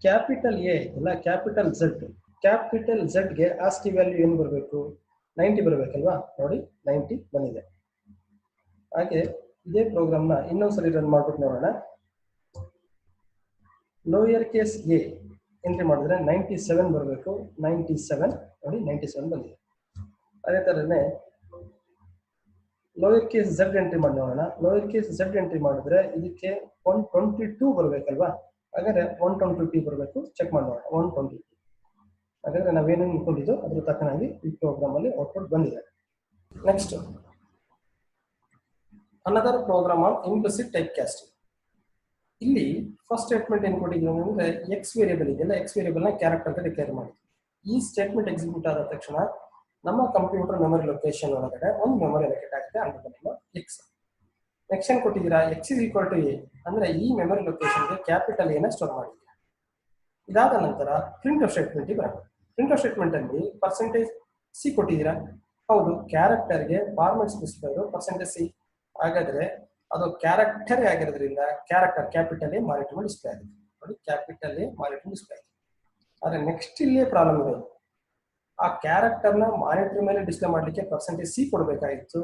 ಕ್ಯಾಪಿಟಲ್ ಎ ಇಲ್ಲ ಕ್ಯಾಪಿಟಲ್ ಝಡ್ಗೆ ಆಸ್ಕಿ ವ್ಯಾಲ್ಯೂ ಏನು ಬರಬೇಕು? 90 ಬರಬೇಕಲ್ವಾ? ನೋಡಿ 90 ಬಂದಿದೆ. ಹಾಗೆ ಇದೇ ಪ್ರೋಗ್ರಾಮ್ನ ಇನ್ನೊಂದ್ಸರಿ ರನ್ ಮಾಡ್ಬಿಟ್ಟು ನೋಡೋಣ. ಲೋಯರ್ ಕೇಸ್ ಎ ಎಂಟ್ರಿ ಮಾಡಿದ್ರೆ 97 ಬರಬೇಕು. 97 ನೋಡಿ 97 ಬಂದಿದೆ. ಅದೇ ತರನೇ ಲೋಯರ್ ಕೇಸ್ ಝಡ್ ಎಂಟ್ರಿ ಮಾಡಿ ನೋಡೋಣ. ಲೋಯರ್ ಕೇಸ್ ಝಡ್ ಎಂಟ್ರಿ ಮಾಡಿದ್ರೆ ಇದಕ್ಕೆ 122 ಬರಬೇಕಲ್ವಾ? ಹಾಗಾದ್ರೆ 122 ಬರಬೇಕು. ಚೆಕ್ ಮಾಡಿ ನೋಡೋಣ 122. ಹಾಗಾದ್ರೆ ನಾವೇನು ಅನ್ಕೊಂಡಿದ್ದು ಅದ್ರ ತಕ್ಕನಾಗಿ ಈ ಪ್ರೋಗ್ರಾಮ್ ಅಲ್ಲಿ ಔಟ್ಪುಟ್ ಬಂದಿದೆ. Next another program on implicit type casting. ಇಲ್ಲಿ ಫಸ್ಟ್ ಸ್ಟೇಟ್ಮೆಂಟ್ ಏನು ಕೊಟ್ಟಿದ್ದೀವಿ ಅಂದ್ರೆ ಎಕ್ಸ್ ವೇರಿಯಬಲ್ ಇದೆಯಲ್ಲ, ಎಕ್ಸ್ ವೇರಿಯಬಲ್ ನ ಕ್ಯಾರೆಕ್ಟರ್ ಅಂತ ಡಿಕ್ಲೇರ್ ಮಾಡಿದ್ವಿ. ಈ ಸ್ಟೇಟ್ಮೆಂಟ್ ಎಕ್ಸಿಕ್ಯೂಟ್ ಆದ ತಕ್ಷಣ ನಮ್ಮ ಕಂಪ್ಯೂಟರ್ ಮೆಮೊರಿ ಲೊಕೇಶನ್ ಒಳಗಡೆ ಒಂದು ಮೆಮೊರಿ ಲೊಕೇಟ್ ಆಗಿದೆ ಅಂದ್ರೆ ಎಕ್ಸ್. ನೆಕ್ಸ್ಟ್ ಏನ್ ಕೊಟ್ಟಿದ್ದೀರಾ? X is equal to A ಅಂದ್ರೆ ಈ ಮೆಮೊರಿ ಲೊಕೇಶನ್ಗೆ ಕ್ಯಾಪಿಟಲ್ ಎನ ಸ್ಟೋರ್ ಮಾಡಿದ್ದೀರಾ. ಇದಾದ ನಂತರ ಪ್ರಿಂಟ್ ಸ್ಟೇಟ್ಮೆಂಟ್ ಬರೋಣ. ಪ್ರಿಂಟ್ ಸ್ಟೇಟ್ಮೆಂಟ್ ಅಲ್ಲಿ ಪರ್ಸೆಂಟೇಜ್ ಸಿ ಕೊಟ್ಟಿದ್ದೀರಾ. ಹೌದು, ಕ್ಯಾರೆಕ್ಟರ್ಗೆ ಫಾರ್ಮೆಟ್ ಸ್ಪೆಸಿಫೈರ್ ಪರ್ಸೆಂಟೇಜ್ ಸಿ. ಹಾಗಾದ್ರೆ ಅದು ಕ್ಯಾರೆಕ್ಟರ್ ಆಗಿರೋದ್ರಿಂದ ಕ್ಯಾರೆಕ್ಟರ್ ಕ್ಯಾಪಿಟಲ್ ಎ ಮಾನಿಟರ್ ಮೇಲೆ ಡಿಸ್ಪ್ಲೇ ಆಗಿದೆ. ನೋಡಿ ಕ್ಯಾಪಿಟಲ್ ಎ ಮಾನಿಟರ್ ಡಿಸ್ಪ್ಲೇ ಆಗಿದೆ. ಆದ್ರೆ ನೆಕ್ಸ್ಟ್ ಇಲ್ಲೇ ಪ್ರಾಬ್ಲಮ್ ಇದೆ. ಆ ಕ್ಯಾರೆಕ್ಟರ್ ನ ಮಾನಿಟರ್ ಮೇಲೆ ಡಿಸ್ಪ್ಲೇ ಮಾಡ್ಲಿಕ್ಕೆ ಪರ್ಸೆಂಟೇಜ್ ಸಿ ಕೊಡಬೇಕಾಗಿತ್ತು,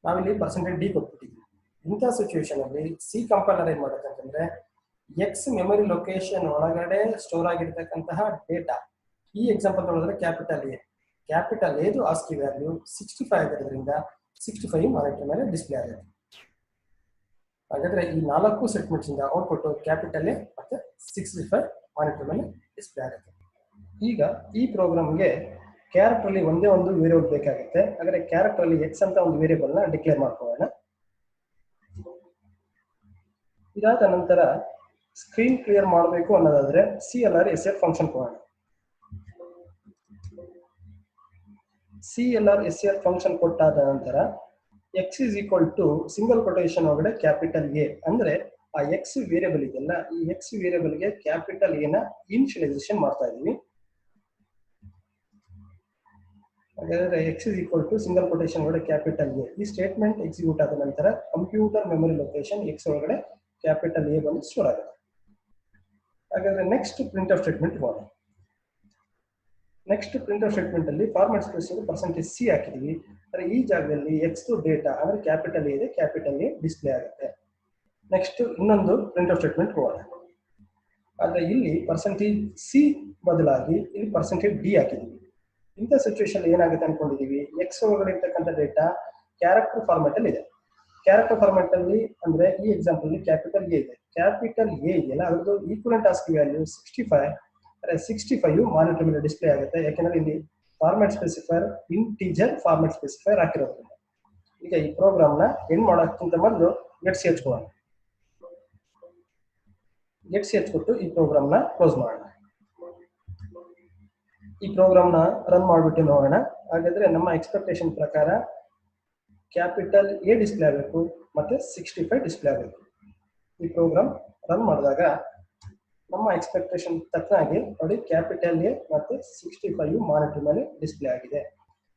ನಾವಿಲ್ಲಿ ಪರ್ಸೆಂಟೇಜ್ ಡಿ ಕೊಟ್ಬಿಟ್ಟಿದ್ವಿ. ಇಂಥ ಸಿಚುವೇಶನ್ ಅಲ್ಲಿ ಸಿ ಕಂಪೈಲರ್ ಏನ್ ಮಾಡುತ್ತೆ ಅಂತಂದ್ರೆ ಎಕ್ಸ್ ಮೆಮೊರಿ ಲೊಕೇಶನ್ ಒಳಗಡೆ ಸ್ಟೋರ್ ಆಗಿರ್ತಕ್ಕಂತಹ ಡೇಟಾ, ಈ ಎಕ್ಸಾಂಪಲ್ ನೋಡಿದ್ರೆ ಕ್ಯಾಪಿಟಲ್ ಎದು ಆಸ್ಕಿ ವ್ಯಾಲ್ಯೂ 65 ಆಗಿರೋದ್ರಿಂದ 65 ಮಾನಿಟರ್ ಮೇಲೆ ಡಿಸ್ಪ್ಲೇ ಆಗುತ್ತೆ. ಹಾಗಾದ್ರೆ ಈ 4 ಸೆಟ್ಮೆಂಟ್ಸ್ ಇಂದ ಔಟ್ಪುಟ್ ಕ್ಯಾಪಿಟಲ್ ಎ ಮತ್ತೆ 65 ಮಾನಿಟರ್ ಮೇಲೆ ಡಿಸ್ಪ್ಲೇ ಆಗುತ್ತೆ. ಈಗ ಈ ಪ್ರೋಗ್ರಾಮ್ಗೆ ಕ್ಯಾರೆಕ್ಟರ್ ಅಲ್ಲಿ ಒಂದೇ ಒಂದು ವೇರಿಯಬಲ್ ಬೇಕಾಗುತ್ತೆ. ಹಾಗಾದ್ರೆ ಕ್ಯಾರೆಕ್ಟರ್ ಅಲ್ಲಿ ಎಕ್ಸ್ ಅಂತ ಒಂದು ವೇರಿಯಬಲ್ ನ ಡಿಕ್ಲೇರ್ ಮಾಡ್ಕೊಳ್ಳೋಣ. ಇದಾದ ನಂತರ ಸ್ಕ್ರೀನ್ ಕ್ಲಿಯರ್ ಮಾಡಬೇಕು ಅನ್ನೋದಾದ್ರೆ CLR/SL ಫಂಕ್ಷನ್ ಕೊಡೋಣ. CLR/SL ಫಂಕ್ಷನ್ ಕೊಟ್ಟಾದ ನಂತರ X is equal to single quotation ಒಳಗಡೆ ಕ್ಯಾಪಿಟಲ್ ಎ ಅಂದ್ರೆ ಆ ಎಕ್ಸ್ ವೇರಿಯಬಲ್ ಇದೆಯಲ್ಲ, ಈ ಎಕ್ಸ್ ವೇರಿಯಬಲ್ ಗೆ ಕ್ಯಾಪಿಟಲ್ ಎ ನ ಇನಿಷಿಯಲೈಸೇಷನ್ ಮಾಡ್ತಾ ಇದೀವಿ. ಹಾಗಾದ್ರೆ X is equal to single quotation ಒಳಗಡೆ ಕ್ಯಾಪಿಟಲ್ ಎ. ಈ ಸ್ಟೇಟ್ಮೆಂಟ್ ಎಕ್ಸಿಕ್ಯೂಟ್ ಆದ ನಂತರ ಕಂಪ್ಯೂಟರ್ ಮೆಮೊರಿ ಲೊಕೇಶನ್ ಎಕ್ಸ್ ಒಳಗಡೆ ಕ್ಯಾಪಿಟಲ್ ಎ ಬಂದು ಸ್ಟೋರ್ ಆಗುತ್ತೆ. ಹಾಗಾದ್ರೆ ನೆಕ್ಸ್ಟ್ ಪ್ರಿಂಟ್ ಆಫ್ ಸ್ಟೇಟ್ಮೆಂಟ್ ಮಾಡೋಣ. ನೆಕ್ಸ್ಟ್ ಪ್ರಿಂಟ್ ಆಫ್ ಸ್ಟೇಟ್ಮೆಂಟ್ ಅಲ್ಲಿ ಫಾರ್ಮೆಟ್ ಸ್ಪೇಸ್ ಪರ್ಸೆಂಟೇಜ್ ಸಿ ಹಾಕಿದೀವಿ. ಅಂದ್ರೆ ಈ ಜಾಗದಲ್ಲಿ ಎಕ್ಸ್ ಡೇಟಾ ಅಂದ್ರೆ ಕ್ಯಾಪಿಟಲ್ ಎ ಇದೆ, ಕ್ಯಾಪಿಟಲ್ ಎ ಡಿಸ್ಪ್ಲೇ ಆಗುತ್ತೆ. ನೆಕ್ಸ್ಟ್ ಇನ್ನೊಂದು ಪ್ರಿಂಟ್ ಆಫ್ ಸ್ಟೇಟ್ಮೆಂಟ್ ಕೊಡೋಣ. ಆದ್ರೆ ಇಲ್ಲಿ ಪರ್ಸೆಂಟೇಜ್ ಸಿ ಬದಲಾಗಿ ಇಲ್ಲಿ ಪರ್ಸೆಂಟೇಜ್ ಡಿ ಹಾಕಿದೀವಿ. ಇಂಥ ಸಿಚುವೇಶನ್ ಏನಾಗುತ್ತೆ ಅನ್ಕೊಂಡಿದೀವಿ, ಎಕ್ಸ್ ಒಳಗಡೆ ಇರ್ತಕ್ಕಂಥ ಡೇಟಾ ಕ್ಯಾರೆಕ್ಟರ್ ಫಾರ್ಮೆಟ್ ಅಲ್ಲಿ ಇದೆ. ಕ್ಯಾರೆಕ್ಟರ್ ಫಾರ್ಮೆಟ್ ಅಲ್ಲಿ ಅಂದ್ರೆ ಈ ಎಕ್ಸಾಂಪಲ್ ಕ್ಯಾಪಿಟಲ್ ಎ ಇದೆ. ಕ್ಯಾಪಿಟಲ್ ಎ ಇದೆಯಲ್ಲ ಅದ್ರದ್ದು ಈಕ್ವಲೆಂಟ್ ಆಸ್ಕಿ ವ್ಯಾಲ್ಯೂ 65. 65 ಮಾನಿಟರ್ ಮೇಲೆ ಡಿಸ್ಪ್ಲೇ ಆಗುತ್ತೆ, ಯಾಕೆಂದ್ರೆ ಇಲ್ಲಿ format specifier integer format specifier ಹಾಕಿರೋದ್ರಿಂದ. ಈಗ ಈ ಪ್ರೋಗ್ರಾಮ್ ನ ಏನ್ ಮಾಡೋಕ್ಕಿಂತ ಮೊದಲು ಗೆಟ್ ಸಿ ಹಚ್ಕೊಳ್ಳೋಣ. ಗೆಟ್ ಸಿ ಹಚ್ಕೊಟ್ಟು ಈ ಪ್ರೋಗ್ರಾಮ್ ನ ಕ್ಲೋಸ್ ಮಾಡೋಣ. ಈ ಪ್ರೋಗ್ರಾಮ್ ನ ರನ್ ಮಾಡ್ಬಿಟ್ಟು ನೋಡೋಣ. ಹಾಗಾದ್ರೆ ನಮ್ಮ ಎಕ್ಸ್ಪೆಕ್ಟೇಷನ್ ಪ್ರಕಾರ ಕ್ಯಾಪಿಟಲ್ ಎ ಡಿಸ್ಪ್ಲೇ ಆಗಬೇಕು ಮತ್ತೆ 65 ಡಿಸ್ಪ್ಲೇ ಆಗಬೇಕು. ಈ ಪ್ರೋಗ್ರಾಮ್ ರನ್ ಮಾಡಿದಾಗ ನಮ್ಮ ಎಕ್ಸ್ಪೆಕ್ಟೇಷನ್ ತಕ್ಕನಾಗಿ ನೋಡಿ ಕ್ಯಾಪಿಟಲ್ ಎ ಮತ್ತೆ 65 ಮಾನಿಟರ್ ಮೇಲೆ ಡಿಸ್ಪ್ಲೇ ಆಗಿದೆ.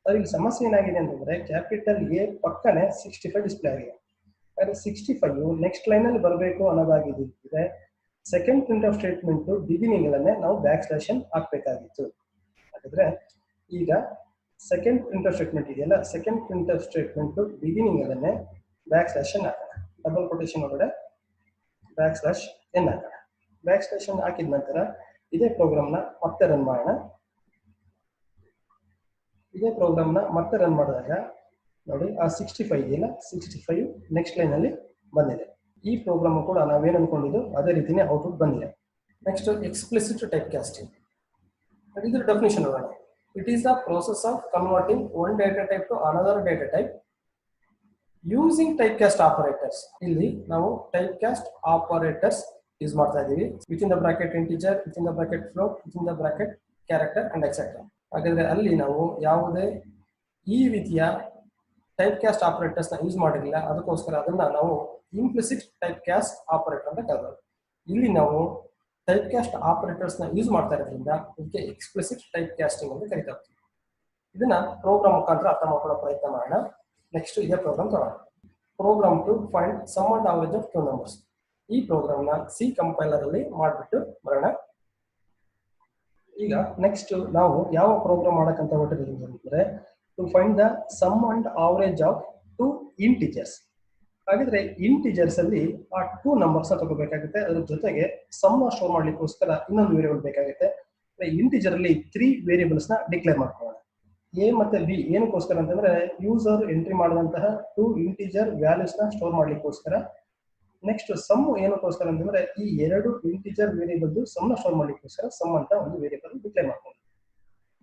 ಅದ್ರಲ್ಲಿ ಸಮಸ್ಯೆ ಏನಾಗಿದೆ ಅಂತಂದ್ರೆ ಕ್ಯಾಪಿಟಲ್ ಎ ಪಕ್ಕನೆ 65 ಡಿಸ್ಪ್ಲೇ ಆಗಿದೆ. ಆದರೆ 65 ನೆಕ್ಸ್ಟ್ ಲೈನ್ ಅಲ್ಲಿ ಬರಬೇಕು ಅನ್ನೋದಾಗಿದ್ದರೆ second print of statement beginning ಅಲ್ಲೇ ನಾವು ಬ್ಯಾಕ್ ಸ್ಲಾಶ್ ಹಾಕ್ಬೇಕಾಗಿತ್ತು. ಹಾಗಾದ್ರೆ ಈಗ ಸೆಕೆಂಡ್ ಪ್ರಿಂಟರ್ ಸ್ಟೇಟ್ಮೆಂಟ್ ಇದೆಯಲ್ಲ, ಸೆಕೆಂಡ್ ಪ್ರಿಂಟರ್ ಸ್ಟೇಟ್ಮೆಂಟ್ ಬಿಗಿನಿಂಗ್ ಅದನ್ನೇ ಬ್ಯಾಕ್ ಸ್ಲಾಶ್ ಎನ್ ಹಾಕೋಣ. ಡಬಲ್ ಕೊಟೇಶನ್ ಒಳಗಡೆ ಬ್ಯಾಕ್ ಸ್ಲಾಶ್ ಎನ್ ಹಾಕೋಣ. ಬ್ಯಾಕ್ ಸ್ಲಾಶ್ ಎನ್ ಹಾಕಿದ ನಂತರ ಇದೇ ಪ್ರೋಗ್ರಾಮ್ನ ಮತ್ತೆ ರನ್ ಮಾಡೋಣ. ಇದೇ ಪ್ರೋಗ್ರಾಮ್ನ ಮತ್ತೆ ರನ್ ಮಾಡಿದಾಗ ನೋಡಿ ಆ 65 ಇದೆಯಲ್ಲ, 65 ನೆಕ್ಸ್ಟ್ ಲೈನಲ್ಲಿ ಬಂದಿದೆ. ಈ ಪ್ರೋಗ್ರಾಮ್ ಕೂಡ ನಾವೇನು ಅನ್ಕೊಂಡಿದ್ದು ಅದೇ ರೀತಿನೇ ಔಟ್ಪುಟ್ ಬಂದಿದೆ. Next explicit type casting. ಇದ್ರ ಡೆಫಿನಿಷನ್ ನೋಡೋಣ. It is the process of converting one data type to another data type using type cast operators. ಇಲ್ಲಿ ನಾವು ಟೈಪ್ ಕಾಸ್ಟ್ ಆಪರೇಟರ್ಸ್ ಯೂಸ್ ಮಾಡ್ತಾ ಇದೀವಿ. Within the bracket integer, within the bracket float, within the bracket character and etcetera. ಹಾಗಾದ್ರೆ ಅಲ್ಲಿ ನಾವು ಯಾವುದೇ ಈ ರೀತಿಯ ಟೈಪ್ ಕಾಸ್ಟ್ ಆಪರೇಟರ್ಸ್ ನ ಯೂಸ್ ಮಾಡಿರಲಿಲ್ಲ. ಅದಕ್ಕೋಸ್ಕರ ಅದನ್ನ ನಾವು ಇಂಪ್ಲಿಸಿಟ್ ಟೈಪ್ ಕಾಸ್ಟ್ ಆಪರೇಟರ್ ಅಂತ ಕರೆಯೋದು. ಇಲ್ಲಿ ನಾವು ಟೈಪ್ ಕಾಸ್ಟ್ ಆಪರೇಟರ್ಸ್ ನ ಯೂಸ್ ಮಾಡ್ತಾ ಇರೋದ್ರಿಂದ ಇದಕ್ಕೆ ಎಕ್ಸ್ಪ್ಲಿಸಿಟ್ ಟೈಪ್ ಕಾಸ್ಟಿಂಗ್ ಅಂತ ಕರಿತಾ ಇರ್ತೀವಿ. ಇದನ್ನ ಪ್ರೋಗ್ರಾಮ್ ಮುಖಾಂತರ ಅರ್ಥ ಮಾಡ್ಕೊಳ್ಳೋ ಪ್ರಯತ್ನ ಮಾಡೋಣ. ನೆಕ್ಸ್ಟ್ ಇದೇ ಪ್ರೋಗ್ರಾಮ್ ತಗೋಣ. Program to find sum and average of two numbers. ಈ ಪ್ರೋಗ್ರಾಮ್ ನ ಸಿ ಕಂಪೈಲರ್ ಅಲ್ಲಿ ಮಾಡ್ಬಿಟ್ಟು ಬರೋಣ. ಈಗ ನೆಕ್ಸ್ಟ್ ನಾವು ಯಾವ ಪ್ರೋಗ್ರಾಮ್ ಮಾಡಕ್ಕಂತ ಹೊರಟಿದ್ದೀವಿ ಅಂತಂದ್ರೆ to find the sum and average of two integers. ಹಾಗಿದ್ರೆ ಇಂಟಿಜರ್ಸ್ ಅಲ್ಲಿ ಆ ಟೂ ನಂಬರ್ಸ್ ತಗೋಬೇಕಾಗುತ್ತೆ. ಅದ್ರ ಜೊತೆಗೆ ಸಮ್ ಸ್ಟೋರ್ ಮಾಡ್ಲಿಕ್ಕೋಸ್ಕರ ಇನ್ನೊಂದು ವೇರಿಯಬಲ್ ಬೇಕಾಗುತ್ತೆ. ಇಂಟಿಜರ್ ಅಲ್ಲಿ 3 ವೇರಿಯಬಲ್ಸ್ ನ ಡಿಕ್ಲೇರ್ ಮಾಡ್ಕೊಳ್ಳೋಣ. ಎ ಮತ್ತೆ ಬಿ ಏನಕ್ಕೋಸ್ಕರ ಅಂತಂದ್ರೆ ಯೂಸರ್ ಎಂಟ್ರಿ ಮಾಡುವಂತಹ 2 ಇಂಟಿಜರ್ ವ್ಯಾಲ್ಯೂಸ್ ನ ಸ್ಟೋರ್ ಮಾಡ್ಲಿಕ್ಕೋಸ್ಕರ. ನೆಕ್ಸ್ಟ್ ಸಮ್ ಏನಕ್ಕೋಸ್ಕರ ಅಂತಂದ್ರೆ ಈ 2 ಇಂಟಿಜರ್ ವೇರಿಯಬಲ್ ಸಮ್ ನ ಸ್ಟೋರ್ ಮಾಡ್ಲಿಕ್ಕೋಸ್ಕರ ಸಮ್ ಅಂತ ಒಂದು ವೇರಿಯಬಲ್ ಡಿಕ್ಲೇರ್ ಮಾಡ್ಕೊಳ್ಳೋಣ.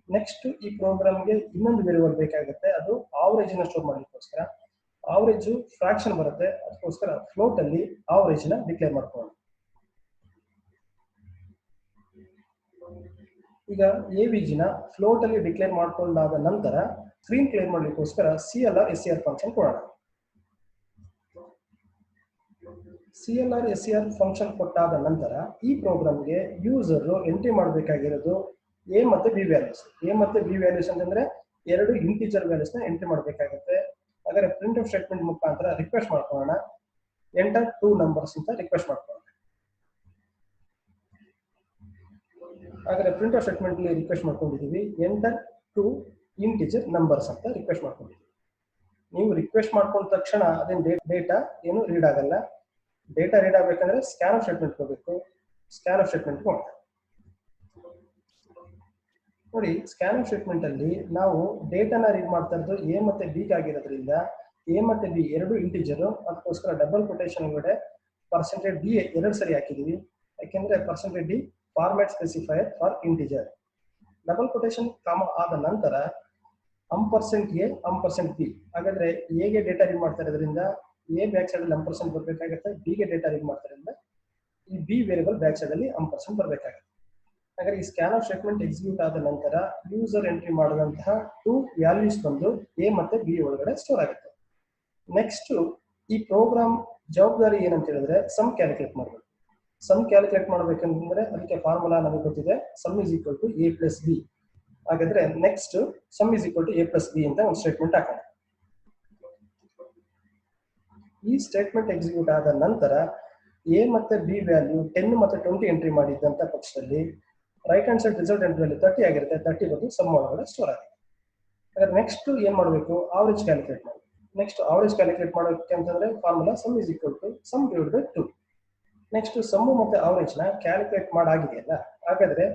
ನೆಕ್ಸ್ಟ್ ಈ ಪ್ರೋಗ್ರಾಮ್ಗೆ ಇನ್ನೊಂದು ವೇರಿಯಬಲ್ ಬೇಕಾಗುತ್ತೆ, ಅದು ಆವರೇಜ್ ನ ಸ್ಟೋರ್ ಮಾಡ್ಲಿಕ್ಕೋಸ್ಕರ. ಆವರೇಜ್ ಫ್ರಾಕ್ಷನ್ ಬರುತ್ತೆ, ಅದಕ್ಕೋಸ್ಕರ ಫ್ಲೋಟ್ ಅಲ್ಲಿ ಆವರೇಜ್ ನ ಡಿಕ್ಲೇರ್ ಮಾಡ್ಕೊಳ್ಳೋಣ. ಈಗ ಎವಿಜಿ ನ ಫ್ಲೋಟ್ ಅಲ್ಲಿ ಡಿಕ್ಲೇರ್ ಮಾಡ್ಕೊಂಡಾದ ನಂತರ ಸ್ಕ್ರೀನ್ ಕ್ಲಿಯರ್ ಮಾಡ್ಲಿಕ್ಕೋಸ್ಕರ CLR SCR ಫಂಕ್ಷನ್ ಕೊಡೋಣ. CLR SCR ಫಂಕ್ಷನ್ ಕೊಟ್ಟಾದ ನಂತರ ಈ ಪ್ರೋಗ್ರಾಮ್ಗೆ ಯೂಸರ್ ಎಂಟ್ರಿ ಮಾಡಬೇಕಾಗಿರೋದು ಎ ಮತ್ತೆ ಬಿ ವ್ಯಾಲ್ಯೂಸ್. ಎ ಮತ್ತೆ ಬಿ ವ್ಯಾಲ್ಯೂಸ್ ಅಂತಂದ್ರೆ 2 ಇಂಟಿಜರ್ ವ್ಯಾಲ್ಯೂಸ್ ನ ಎಂಟ್ರಿ ಮಾಡಬೇಕಾಗುತ್ತೆ. ಹಾಗಾದ್ರೆ ಪ್ರಿಂಟ್ ಆಫ್ ಸ್ಟೇಟ್ಮೆಂಟ್ ಮುಖಾಂತರ ರಿಕ್ವೆಸ್ಟ್ ಮಾಡ್ಕೊಳ್ಳೋಣ. ಎಂಟರ್ 2 ನಂಬರ್ಸ್ ಅಂತ ರಿಕ್ವೆಸ್ಟ್ ಮಾಡ್ಕೊಳ್ಳೋಣ. ಹಾಗಾದ್ರೆ ಪ್ರಿಂಟ್ ಆಫ್ ಸ್ಟೇಟ್ಮೆಂಟ್ ಅಲ್ಲಿ ರಿಕ್ವೆಸ್ಟ್ ಮಾಡ್ಕೊಂಡಿದೀವಿ ಎಂಟರ್ 2 ಇಂಟಿಜರ್ ನಂಬರ್ಸ್ ಅಂತ ರಿಕ್ವೆಸ್ಟ್ ಮಾಡ್ಕೊಂಡಿದೀವಿ. ನೀವು ರಿಕ್ವೆಸ್ಟ್ ಮಾಡ್ಕೊಂಡ ತಕ್ಷಣ ಅದೇನು ಡೇಟಾ ಏನು ರೀಡ್ ಆಗಲ್ಲ. ಡೇಟಾ ರೀಡ್ ಆಗ್ಬೇಕಂದ್ರೆ ಸ್ಕ್ಯಾನ್ ಆಫ್ ಸ್ಟೇಟ್ಮೆಂಟ್ ಹೋಗ್ಬೇಕು. ಸ್ಕ್ಯಾನ್ ಆಫ್ ಸ್ಟೇಟ್ಮೆಂಟ್ ನೋಡಿ. ಸ್ಕ್ಯಾನ್ ಆಫ್ ಸ್ಟೇಟ್ಮೆಂಟ್ ಅಲ್ಲಿ ನಾವು ಡೇಟಾನ ರೀಡ್ ಮಾಡ್ತಾ ಇರೋದು ಎ ಮತ್ತೆ ಬಿ ಆಗಿರೋದ್ರಿಂದ ಎ ಮತ್ತೆ ಬಿ 2 ಇಂಟಿಜರ್, ಅದಕ್ಕೋಸ್ಕರ ಡಬಲ್ ಕೊಟೇಶನ್ ಒಳಗಡೆ %d 2 ಸರಿ ಹಾಕಿದೀವಿ. ಯಾಕೆಂದ್ರೆ %d format specifier for integer. Double quotation ಕಾಮ ಆದ ನಂತರ %a %b. ಹಾಗಾದ್ರೆ ಎಗೆ ಡೇಟಾ ರೀಡ್ ಮಾಡ್ತಾ ಇರೋದ್ರಿಂದ ಎ ಬ್ಯಾಕ್ ಸೈಡ್ ಅಲ್ಲಿ %% ಬರಬೇಕಾಗುತ್ತೆ. ಬಿ ಗೆ ಡೇಟಾ ರೀಡ್ ಮಾಡ್ತಾ ಇರೋದ್ರಿಂದ ಈ ಬಿ ವೇರಿಯಬಲ್ ಬ್ಯಾಕ್ ಸೈಡ್ ಅಲ್ಲಿ %% ಬರಬೇಕಾಗುತ್ತೆ. ಹಾಗಾದ್ರೆ ಈ ಸ್ಕ್ಯಾನ್ ಆಫ್ ಸ್ಟೇಟ್ಮೆಂಟ್ ಎಕ್ಸಿಕ್ಯೂಟ್ ಆದ ನಂತರ ಯೂಸರ್ ಎಂಟ್ರಿ ಮಾಡುವಂತಹ 2 ವ್ಯಾಲ್ಯೂಸ್ ಬಂದು ಎ ಮತ್ತೆ ಬಿ ಒಳಗಡೆ ಸ್ಟೋರ್ ಆಗುತ್ತೆ. ನೆಕ್ಸ್ಟ್ ಈ ಪ್ರೋಗ್ರಾಮ್ ಜವಾಬ್ದಾರಿ ಏನಂತ ಹೇಳಿದ್ರೆ ಸಮ್ ಕ್ಯಾಲ್ಕುಲೇಟ್ ಮಾಡಬೇಕು. ಸಮ್ ಕ್ಯಾಲ್ಕುಲೇಟ್ ಮಾಡಬೇಕಂತಂದ್ರೆ ಅದಕ್ಕೆ ಫಾರ್ಮುಲಾ ನಮಗೆ ಗೊತ್ತಿದೆ, sum is equal to a plus B. ಹಾಗಾದ್ರೆ ನೆಕ್ಸ್ಟ್ sum is equal to a plus B ಅಂತ ಒಂದು ಸ್ಟೇಟ್ಮೆಂಟ್ ಹಾಕೋಣ. ಈ ಸ್ಟೇಟ್ಮೆಂಟ್ ಎಕ್ಸಿಕ್ಯೂಟ್ ಆದ ನಂತರ ಎ ಮತ್ತೆ ಬಿ ವ್ಯಾಲ್ಯೂ 10 ಮತ್ತೆ 20 ಎಂಟ್ರಿ ಮಾಡಿದ್ದಂತ ಪಕ್ಷದಲ್ಲಿ right hand side result entry value 30 ಆಗಿರುತ್ತೆ. 30 ಬಂದು ಸಮ್ ಒಳಗಡೆ ಸ್ಟೋರ್ ಆಗಿದೆ. ಹಾಗಾದ್ರೆ ನೆಕ್ಸ್ಟ್ ಏನ್ ಮಾಡಬೇಕು, ಆವರೇಜ್ ಕ್ಯಾಲ್ಕುಲೇಟ್ ಮಾಡಬೇಕು. ನೆಕ್ಸ್ಟ್ ಆವರೇಜ್ ಕ್ಯಾಲ್ಕುಲೇಟ್ ಮಾಡೋಕೆ ಅಂತಂದ್ರೆ formula sum is equal to sum divided by 2. Next sum ಮತ್ತೆ ಆವರೇಜ್ ನ ಕ್ಯಾಲ್ಕುಲೇಟ್ ಮಾಡಾಗಿದೆಯಲ್ಲ, ಹಾಗಾದ್ರೆ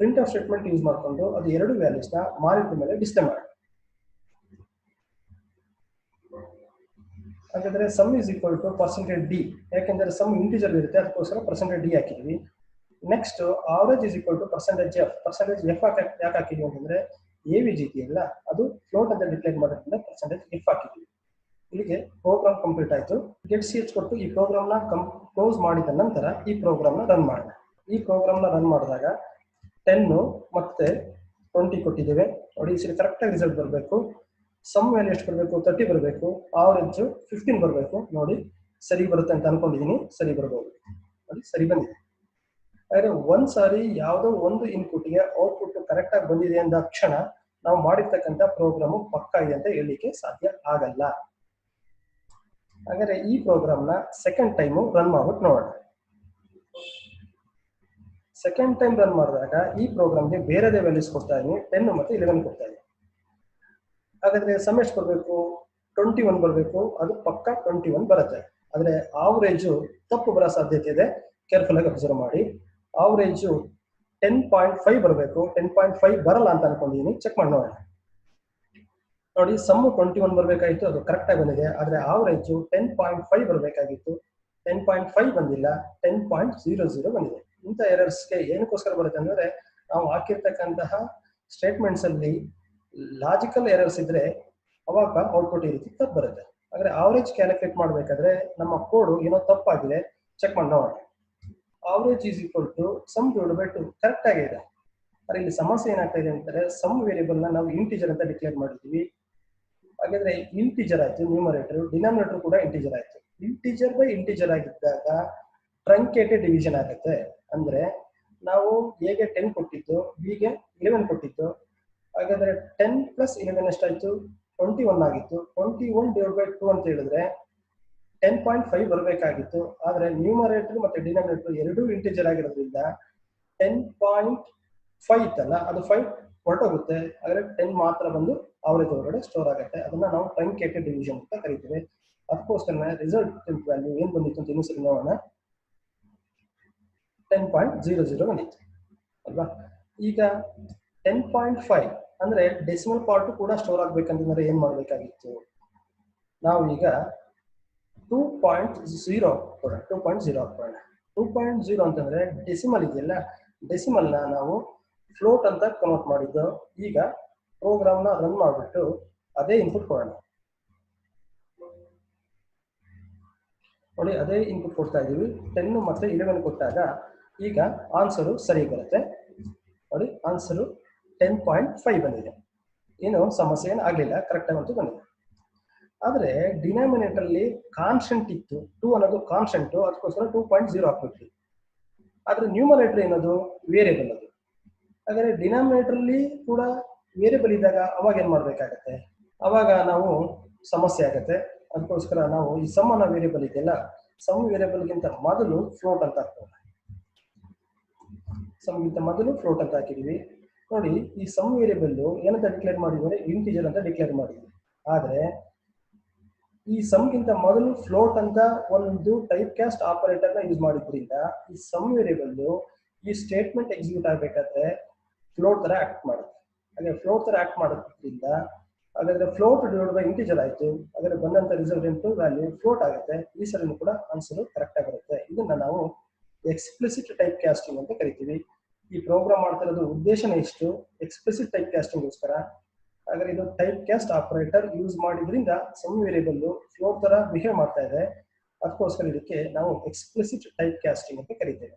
ಪ್ರಿಂಟ್ ಆಫ್ ಸ್ಟೇಟ್ಮೆಂಟ್ ಯೂಸ್ ಮಾಡಿಕೊಂಡು ಅದು 2 ವ್ಯಾಲ್ಯೂಸ್ ನ ಮಾನಿಟರ್ ಮೇಲೆ ಡಿಸ್ಪ್ಲೇ ಮಾಡಿ. ಹಾಗಾದ್ರೆ sum is equal to %d, ಯಾಕೆಂದ್ರೆ ಸಮ್ ಇಂಟಿಜರ್ ಇರುತ್ತೆ, ಅದಕ್ಕೋಸ್ಕರ %d ಹಾಕಿದ್ವಿ. Next average is equal to %f. %f ಯಾಕೆ ಹಾಕಿದ್ವಿ ಅಂತಂದ್ರೆ ಎವಿಜಿ ಇದೆಯಲ್ಲ ಅದು ಫ್ಲೋಟ್ ಅಂತ ಡಿಕ್ಲೇರ್ ಮಾಡೋದ್ರಿಂದ %f ಹಾಕಿದ್ವಿ. ಇಲ್ಲಿಗೆ ಪ್ರೋಗ್ರಾಮ್ ಕಂಪ್ಲೀಟ್ ಆಯ್ತು. ಗೆಟ್ ch ಕೊಟ್ಟು ಈ ಪ್ರೋಗ್ರಾಮ್ ನ ಕ್ಲೋಸ್ ಮಾಡಿದ ನಂತರ ಈ ಪ್ರೋಗ್ರಾಮ್ ನ ರನ್ ಮಾಡೋಣ. ಈ ಪ್ರೋಗ್ರಾಮ್ ನ ರನ್ ಮಾಡಿದಾಗ 10 ಮತ್ತೆ 20 ಕೊಟ್ಟಿದ್ದೇವೆ ನೋಡಿ. ಈ ಸರಿ ಕರೆಕ್ಟ್ ಆಗಿ ರಿಸಲ್ಟ್ ಬರಬೇಕು. ಸಮ್ ವ್ಯಾಲ್ಯೂ ಎಷ್ಟು ಬರಬೇಕು, 30 ಬರಬೇಕು. ಆವರೇಜ್ 15 ಬರಬೇಕು. ನೋಡಿ ಸರಿ ಬರುತ್ತೆ ಅಂತ ಅನ್ಕೊಂಡಿದೀನಿ. ಸರಿ ಬರ್ಬೋದು ನೋಡಿ, ಸರಿ ಬಂದಿದೆ. ಹಾಗಾದ್ರೆ ಒಂದ್ಸಾರಿ ಯಾವುದೋ ಒಂದು ಇನ್ಪುಟ್ಗೆ ಔಟ್ಪುಟ್ ಕರೆಕ್ಟ್ ಆಗಿ ಬಂದಿದೆ ಅಂದ ಕ್ಷಣ ನಾವು ಮಾಡಿರ್ತಕ್ಕಂಥ ಪ್ರೋಗ್ರಾಮು ಪಕ್ಕಾ ಇದೆ ಅಂತ ಹೇಳಲಿಕ್ಕೆ ಸಾಧ್ಯ ಆಗಲ್ಲ. ಹಾಗಾದ್ರೆ ಈ ಪ್ರೋಗ್ರಾಮ್ ನ ಸೆಕೆಂಡ್ ಟೈಮ್ ರನ್ ಮಾಡ್ಬಿಟ್ಟು ನೋಡೋಣ. ಸೆಕೆಂಡ್ ಟೈಮ್ ರನ್ ಮಾಡಿದಾಗ ಈ ಪ್ರೋಗ್ರಾಮ್ಗೆ ಬೇರೆದೇ ವ್ಯಾಲ್ಯೂಸ್ ಕೊಡ್ತಾ ಇದೀನಿ. 10 ಮತ್ತೆ 11 ಕೊಡ್ತಾ ಇದೀನಿ. ಹಾಗಾದ್ರೆ ಸಮ್ ಎಷ್ಟು ಬರಬೇಕು? 21 ಬರಬೇಕು. ಅದು ಪಕ್ಕ 21 ಬರುತ್ತೆ. ಆದ್ರೆ ಆವರೇಜು ತಪ್ಪು ಬರೋ ಸಾಧ್ಯತೆ ಇದೆ. ಕೇರ್ಫುಲ್ ಆಗಿ ಅಬ್ಸರ್ವ್ ಮಾಡಿ. ಆವರೇಜು 10.5 ಬರಬೇಕು. 10.5 ಬರಲ್ಲ ಅಂತ ಅನ್ಕೊಂಡಿದ್ದೀನಿ. ಚೆಕ್ ಮಾಡಿ ನೋಡೋಣ. ನೋಡಿ, ಸಮ್ 21 ಬರಬೇಕಾಗಿತ್ತು, ಅದು ಕರೆಕ್ಟ್ ಆಗಿ ಬಂದಿದೆ. ಆದ್ರೆ ಆವರೇಜು 10.5 ಬರಬೇಕಾಗಿತ್ತು, 10.5 ಬಂದಿಲ್ಲ, 10.00 ಬಂದಿದೆ. ಇಂಥ ಎರರ್ಸ್ಗೆ ಏನಕ್ಕೋಸ್ಕರ ಬರುತ್ತೆ ಅಂದ್ರೆ, ನಾವು ಹಾಕಿರ್ತಕ್ಕಂತಹ ಸ್ಟೇಟ್ಮೆಂಟ್ಸ್ ಅಲ್ಲಿ ಲಾಜಿಕಲ್ ಎರರ್ಸ್ ಇದ್ರೆ ಅವಾಗ ಔಟ್ಪುಟ್ ಈ ರೀತಿ ತಪ್ಪು ಬರುತ್ತೆ. ಆದ್ರೆ ಆವರೇಜ್ ಕ್ಯಾಲ್ಕುಲೇಟ್ ಮಾಡಬೇಕಾದ್ರೆ ನಮ್ಮ ಕೋಡ್ ಏನೋ ತಪ್ಪಾಗಿದೆ, ಚೆಕ್ ಮಾಡಿ ನೋಡೋಣ. Average is equal to sum divided by 2 correct ಆಗಿದೆ. ಆದ್ರೆ ಇಲ್ಲಿ ಸಮಸ್ಯೆ ಏನಾಗ್ತಾ ಇದೆ ಅಂತಂದ್ರೆ, ಸಮ್ ವೇರಿಯಬಲ್ ನ ನಾವು ಇಂಟಿಜರ್ ಅಂತ ಡಿಕ್ಲೇರ್ ಮಾಡಿದ್ವಿ. ಹಾಗಾದ್ರೆ ಇಂಟಿಜರ್ ಆಯ್ತು ನ್ಯೂಮರೇಟರ್, ಡಿನಾಮಿನೇಟರ್ ಕೂಡ ಇಂಟಿಜರ್ ಆಯ್ತು. ಇಂಟಿಜರ್ ಬೈ ಇಂಟಿಜರ್ ಆಗಿದ್ದಾಗ ಟ್ರಂಕೇಟೆಡ್ ಡಿವಿಷನ್ ಆಗುತ್ತೆ. ಅಂದ್ರೆ ನಾವು ಎಗೆ 10 ಕೊಟ್ಟಿದ್ದು, ಬಿಗೆ 11 ಕೊಟ್ಟಿದ್ದು. ಹಾಗಾದ್ರೆ 10 ಪ್ಲಸ್ 11 ಎಷ್ಟಾಯ್ತು? 21 ಆಗಿತ್ತು. 21 ಡಿವೈಡ್ ಬೈ 2 ಅಂತ ಹೇಳಿದ್ರೆ 10.5 ಬರಬೇಕಾಗಿತ್ತು. ಆದ್ರೆ ನ್ಯೂಮರೇಟರ್ ಮತ್ತೆ ಡಿನಾಮಿನೇಟರ್ ಎರಡೂ ಇಂಟಿಜರ್ ಆಗಿರೋದ್ರಿಂದ 10.5 ಇತ್ತಲ್ಲ, ಅದು 5 ಹೊರಟೋಗುತ್ತೆ. ಹಾಗಾದ್ರೆ 10 ಮಾತ್ರ ಬಂದು ಆವರೇಜ್ ಒಳಗಡೆ ಸ್ಟೋರ್ ಆಗುತ್ತೆ. ಅದನ್ನ ನಾವು ಟ್ರಂಕೇಟೆಡ್ ಡಿವಿಷನ್ ಅಂತ ಕರಿತೀವಿ. ಅದಕ್ಕೋಸ್ಕರ ರಿಸಲ್ಟ್ ವ್ಯಾಲ್ಯೂ ಏನ್ ಬಂದಿತ್ತು ಅಂತ ಇನ್ನೂ ಸರಿ ನೋಡೋಣ. 10.00 ಬಂದಿತ್ತು ಅಲ್ವಾ? ಈಗ 10.5 ಅಂದ್ರೆ ಡೆಸಿಮಲ್ ಪಾರ್ಟ್ ಕೂಡ ಸ್ಟೋರ್ ಆಗ್ಬೇಕಂತಂದ್ರೆ ಏನ್ ಮಾಡ್ಬೇಕಾಗಿತ್ತು? ನಾವು ಈಗ 2.0 ಕೊಡೋಣ. 2.0 ಹಾಕೋಣ. 2.0 ಅಂತಂದ್ರೆ ಡೆಸಿಮಲ್ ಇದೆಯಲ್ಲ, ಡೆಸಿಮಲ್ ನ ನಾವು ಫ್ಲೋಟ್ ಅಂತ ಕನ್ವರ್ಟ್ ಮಾಡಿದ್ದು. ಈಗ ಪ್ರೋಗ್ರಾಮ್ ನ ರನ್ ಮಾಡಿಬಿಟ್ಟು ಅದೇ ಇನ್ಪುಟ್ ಕೊಡೋಣ. ನೋಡಿ, ಅದೇ ಇನ್ಪುಟ್ ಕೊಡ್ತಾ ಇದೀವಿ. 10 ಮತ್ತೆ 11 ಕೊಟ್ಟಾಗ ಈಗ ಆನ್ಸರು ಸರಿ ಬರುತ್ತೆ. ನೋಡಿ, ಆನ್ಸರು 10.5 ಬಂದಿದೆ. ಏನು ಸಮಸ್ಯೆ ಏನು ಆಗ್ಲಿಲ್ಲ, ಕರೆಕ್ಟ್ ಆಗಂತೂ ಬಂದಿದೆ. ಆದ್ರೆ ಡಿನಾಮಿನೇಟರ್ ಅಲ್ಲಿ ಕಾನ್ಸ್ಟೆಂಟ್ ಇತ್ತು, 2 ಅನ್ನೋದು ಕಾನ್ಸ್ಟೆಂಟ್, ಅದಕ್ಕೋಸ್ಕರ 2.0 ಹಾಕ್ಬಿಟ್ವಿ. ಆದ್ರೆ ನ್ಯೂಮರೇಟರ್ ಏನದು ವೇರಿಯಬಲ್ ಅದು. ಹಾಗಾದ್ರೆ ಡಿನಾಮಿನೇಟರ್ ಅಲ್ಲಿ ಕೂಡ ವೇರಿಯಬಲ್ ಇದ್ದಾಗ ಅವಾಗ ಏನ್ ಮಾಡ್ಬೇಕಾಗತ್ತೆ? ಅವಾಗ ನಾವು ಸಮಸ್ಯೆ ಆಗತ್ತೆ. ಅದಕ್ಕೋಸ್ಕರ ನಾವು ಈ ಸಮ್ ಅನ್ನೋ ವೇರಿಯಬಲ್ ಇದೆಯಲ್ಲ, ಸಮ್ ವೇರಿಯಬಲ್ ಗಿಂತ ಮೊದಲು ಫ್ಲೋಟ್ ಅಂತ ಹಾಕ್ತೀವಿ. ಸಮ್ ಗಿಂತ ಮೊದಲು ಫ್ಲೋಟ್ ಅಂತ ಹಾಕಿದೀವಿ. ನೋಡಿ, ಈ ಸಮ್ ವೇರಿಯಬಲ್ ಏನಂತ ಡಿಕ್ಲೇರ್ ಮಾಡಿದ್ರೆ ಇಂಟಿಜರ್ ಅಂತ ಡಿಕ್ಲೇರ್ ಮಾಡಿದ್ವಿ. ಆದ್ರೆ ಈ ಸಮ್ ಗಿಂತ ಮೊದಲು ಫ್ಲೋಟ್ ಅಂತ ಒಂದು ಟೈಪ್ ಕ್ಯಾಸ್ಟ್ ಆಪರೇಟರ್ ನ ಯೂಸ್ ಮಾಡಿದ್ರಿಂದ ಈ ಸಮ್ ವೇರಿಯಬಲ್ ಈ ಸ್ಟೇಟ್ಮೆಂಟ್ ಎಕ್ಸಿಕ್ಯೂಟ್ ಆಗ್ಬೇಕಾದ್ರೆ ಫ್ಲೋಟ್ ತರ ಆಕ್ಟ್ ಮಾಡುತ್ತೆ. ಹಾಗೆ ಫ್ಲೋಟ್ ತರ ಆಕ್ಟ್ ಮಾಡೋದ್ರಿಂದ ಹಾಗಾದ್ರೆ ಫ್ಲೋಟ್ ಡಿವೈಡ್ ಬೈ ಇಂಟಿಜರ್ ಆಯ್ತು. ಹಾಗಾದ್ರೆ ಬಂದಂತ ರಿಸಲ್ಟೆಂಟ್ ವ್ಯಾಲ್ಯೂ ಫ್ಲೋಟ್ ಆಗುತ್ತೆ. ಈ ಸರಿನೂ ಕೂಡ ಆನ್ಸರ್ ಕರೆಕ್ಟ್ ಆಗಿರುತ್ತೆ. ಇದನ್ನ ನಾವು ಎಕ್ಸ್ಪ್ಲಿಸಿಟ್ ಟೈಪ್ ಕ್ಯಾಸ್ಟಿಂಗ್ ಅಂತ ಕರಿತೀವಿ. ಈ ಪ್ರೋಗ್ರಾಮ್ ಮಾಡ್ತಿರೋದು ಉದ್ದೇಶನೇ ಇಷ್ಟು, ಎಕ್ಸ್ಪ್ಲಿಸಿಟ್ ಟೈಪ್ ಕ್ಯಾಸ್ಟಿಂಗ್ ಗೋಸ್ಕರ. ಹಾಗಾದ್ರೆ ಇದು ಟೈಪ್ ಕ್ಯಾಸ್ಟ್ ಆಪರೇಟರ್ ಯೂಸ್ ಮಾಡಿದ್ರಿಂದ ಸಮ್ ವೇರಿಯಬಲ್ ಫ್ಲೋಟ್ ತರ ಬಿಹೇವ್ ಮಾಡ್ತಾ ಇದೆ. ಅದಕ್ಕೋಸ್ಕರ ಇದಕ್ಕೆ ನಾವು ಎಕ್ಸ್ಪ್ಲಿಸಿಟ್ ಟೈಪ್ ಕ್ಯಾಸ್ಟಿಂಗ್ ಅಂತ ಕರಿತೇವೆ.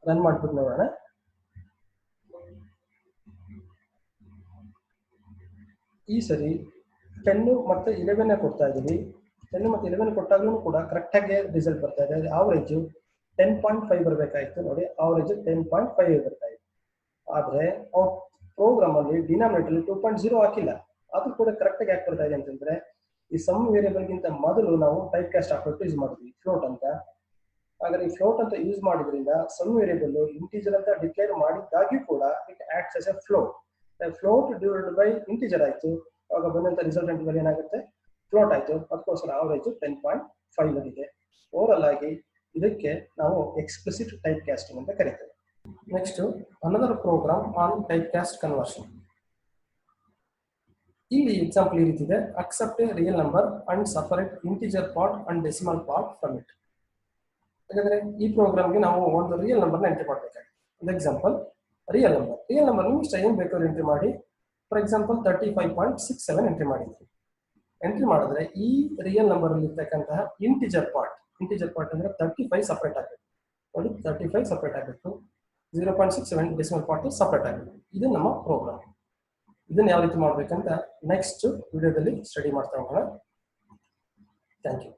ರನ್ ಮಾಡ್ಬಿಟ್ಟು ನೋಡೋಣ. ಈ ಸರಿ 10 ಮತ್ತೆ 11 ಕೊಡ್ತಾ ಇದೀವಿ. 10 ಮತ್ತೆ 11 ಕೊಟ್ಟಾಗ್ಲೂ ಕೂಡ ಕರೆಕ್ಟ್ ಆಗಿ ರಿಸಲ್ಟ್ ಬರ್ತಾ ಇದೆ. ಆವರೇಜ್ 10.5 ಬರಬೇಕಾಯ್ತು. ನೋಡಿ, ಆವರೇಜ್ 10.5 ಬರ್ತಾ ಇದೆ. ಆದ್ರೆ ಪ್ರೋಗ್ರಾಮ್ ಅಲ್ಲಿ ಡಿನಾಮಿನೇಟರ್ 2.0 ಹಾಕಿಲ್ಲ. ಅದು ಕೂಡ ಕರೆಕ್ಟ್ ಆಗಿ ಯಾಕೆ ಬರ್ತಾ ಇದೆ ಅಂತಂದ್ರೆ, ಈ ಸಮ್ ವೇರಿಯಬಲ್ ಗಿಂತ ಮೊದಲು ನಾವು ಟೈಪ್ ಕ್ಯಾಸ್ಟ್ ಆಪರೇಟರ್ ಯೂಸ್ ಮಾಡಿದ್ವಿ, ಫ್ಲೋಟ್ ಅಂತ. ಹಾಗಾದ್ರೆ ಈ ಫ್ಲೋಟ್ ಅಂತ ಯೂಸ್ ಮಾಡಿದ್ರಿಂದ ಸಮ್ ವೇರಿಯಬಲ್ ಇಂಟಿಜರ್ ಅಂತ ಡಿಕ್ಲೇರ್ ಮಾಡಿದ್ದಾಗ್ಯೂ ಕೂಡ it acts as A float. Float divided by integer ಆಯ್ತು. ಅವಾಗ ಬಂದಂತ ರಿಸಲ್ಟೆಂಟ್ ವ್ಯಾಲ್ಯೂ ಏನಾಗುತ್ತೆ? ಫ್ಲೋಟ್ ಆಯ್ತು. ಅದಕ್ಕೋಸ್ಕರ ಆವರೇಜ್ 10.5 ಬಂದಿದೆ. ಓವರ್ ಆಗಿ ಇದಕ್ಕೆ ನಾವು ಎಕ್ಸ್ಪ್ಲಿಸಿಟ್ ಟೈಪ್ ಕ್ಯಾಸ್ಟಿಂಗ್ ಅಂತ ಕರಿತೇವೆ. Next, another program on type cast conversion. ಇಲ್ಲಿ ಎಕ್ಸಾಂಪಲ್ ಈ ರೀತಿ ಇದೆ: accept a real number and separate integer part and decimal part from it. ಹಾಗಾದ್ರೆ ಈ ಪ್ರೋಗ್ರಾಮ್ಗೆ ನಾವು ಒಂದು ರಿಯಲ್ ನಂಬರ್ನ ಎಂಟ್ರಿ ಮಾಡಬೇಕಾಗುತ್ತೆ. ಒಂದು ಎಕ್ಸಾಂಪಲ್, ರಿಯಲ್ ನಂಬರ್ ನೀವು ಇಷ್ಟ ಏನು ಬೇಕಾದ್ರೂ ಎಂಟ್ರಿ ಮಾಡಿ. ಫಾರ್ ಎಕ್ಸಾಂಪಲ್ 35.67 ಎಂಟ್ರಿ ಮಾಡಿದ್ವಿ. ಎಂಟ್ರಿ ಮಾಡಿದ್ರೆ ಈ ರಿಯಲ್ ನಂಬರ್ ಅಲ್ಲಿ ಇರ್ತಕ್ಕಂತಹ ಇಂಟಿಜರ್ ಪಾರ್ಟ್ ಅಂದ್ರೆ 35 ಸಪರೇಟ್ ಆಗಬೇಕು. ನೋಡಿ, 35 ಸಪರೇಟ್ ಆಗಬೇಕು. 0.67 ಡೆಸಿಮಲ್ ಪಾರ್ಟ್ ಸಪರೇಟ್ ಆಗಬೇಕು. ಇದು ನಮ್ಮ ಪ್ರೋಗ್ರಾಮ್. ಇದನ್ನ ಯಾವ ರೀತಿ ಮಾಡ್ಬೇಕಂತ ನೆಕ್ಸ್ಟ್ ವಿಡಿಯೋದಲ್ಲಿ ಸ್ಟಡಿ ಮಾಡ್ತಾ ಹೋಗೋಣ. Thank you.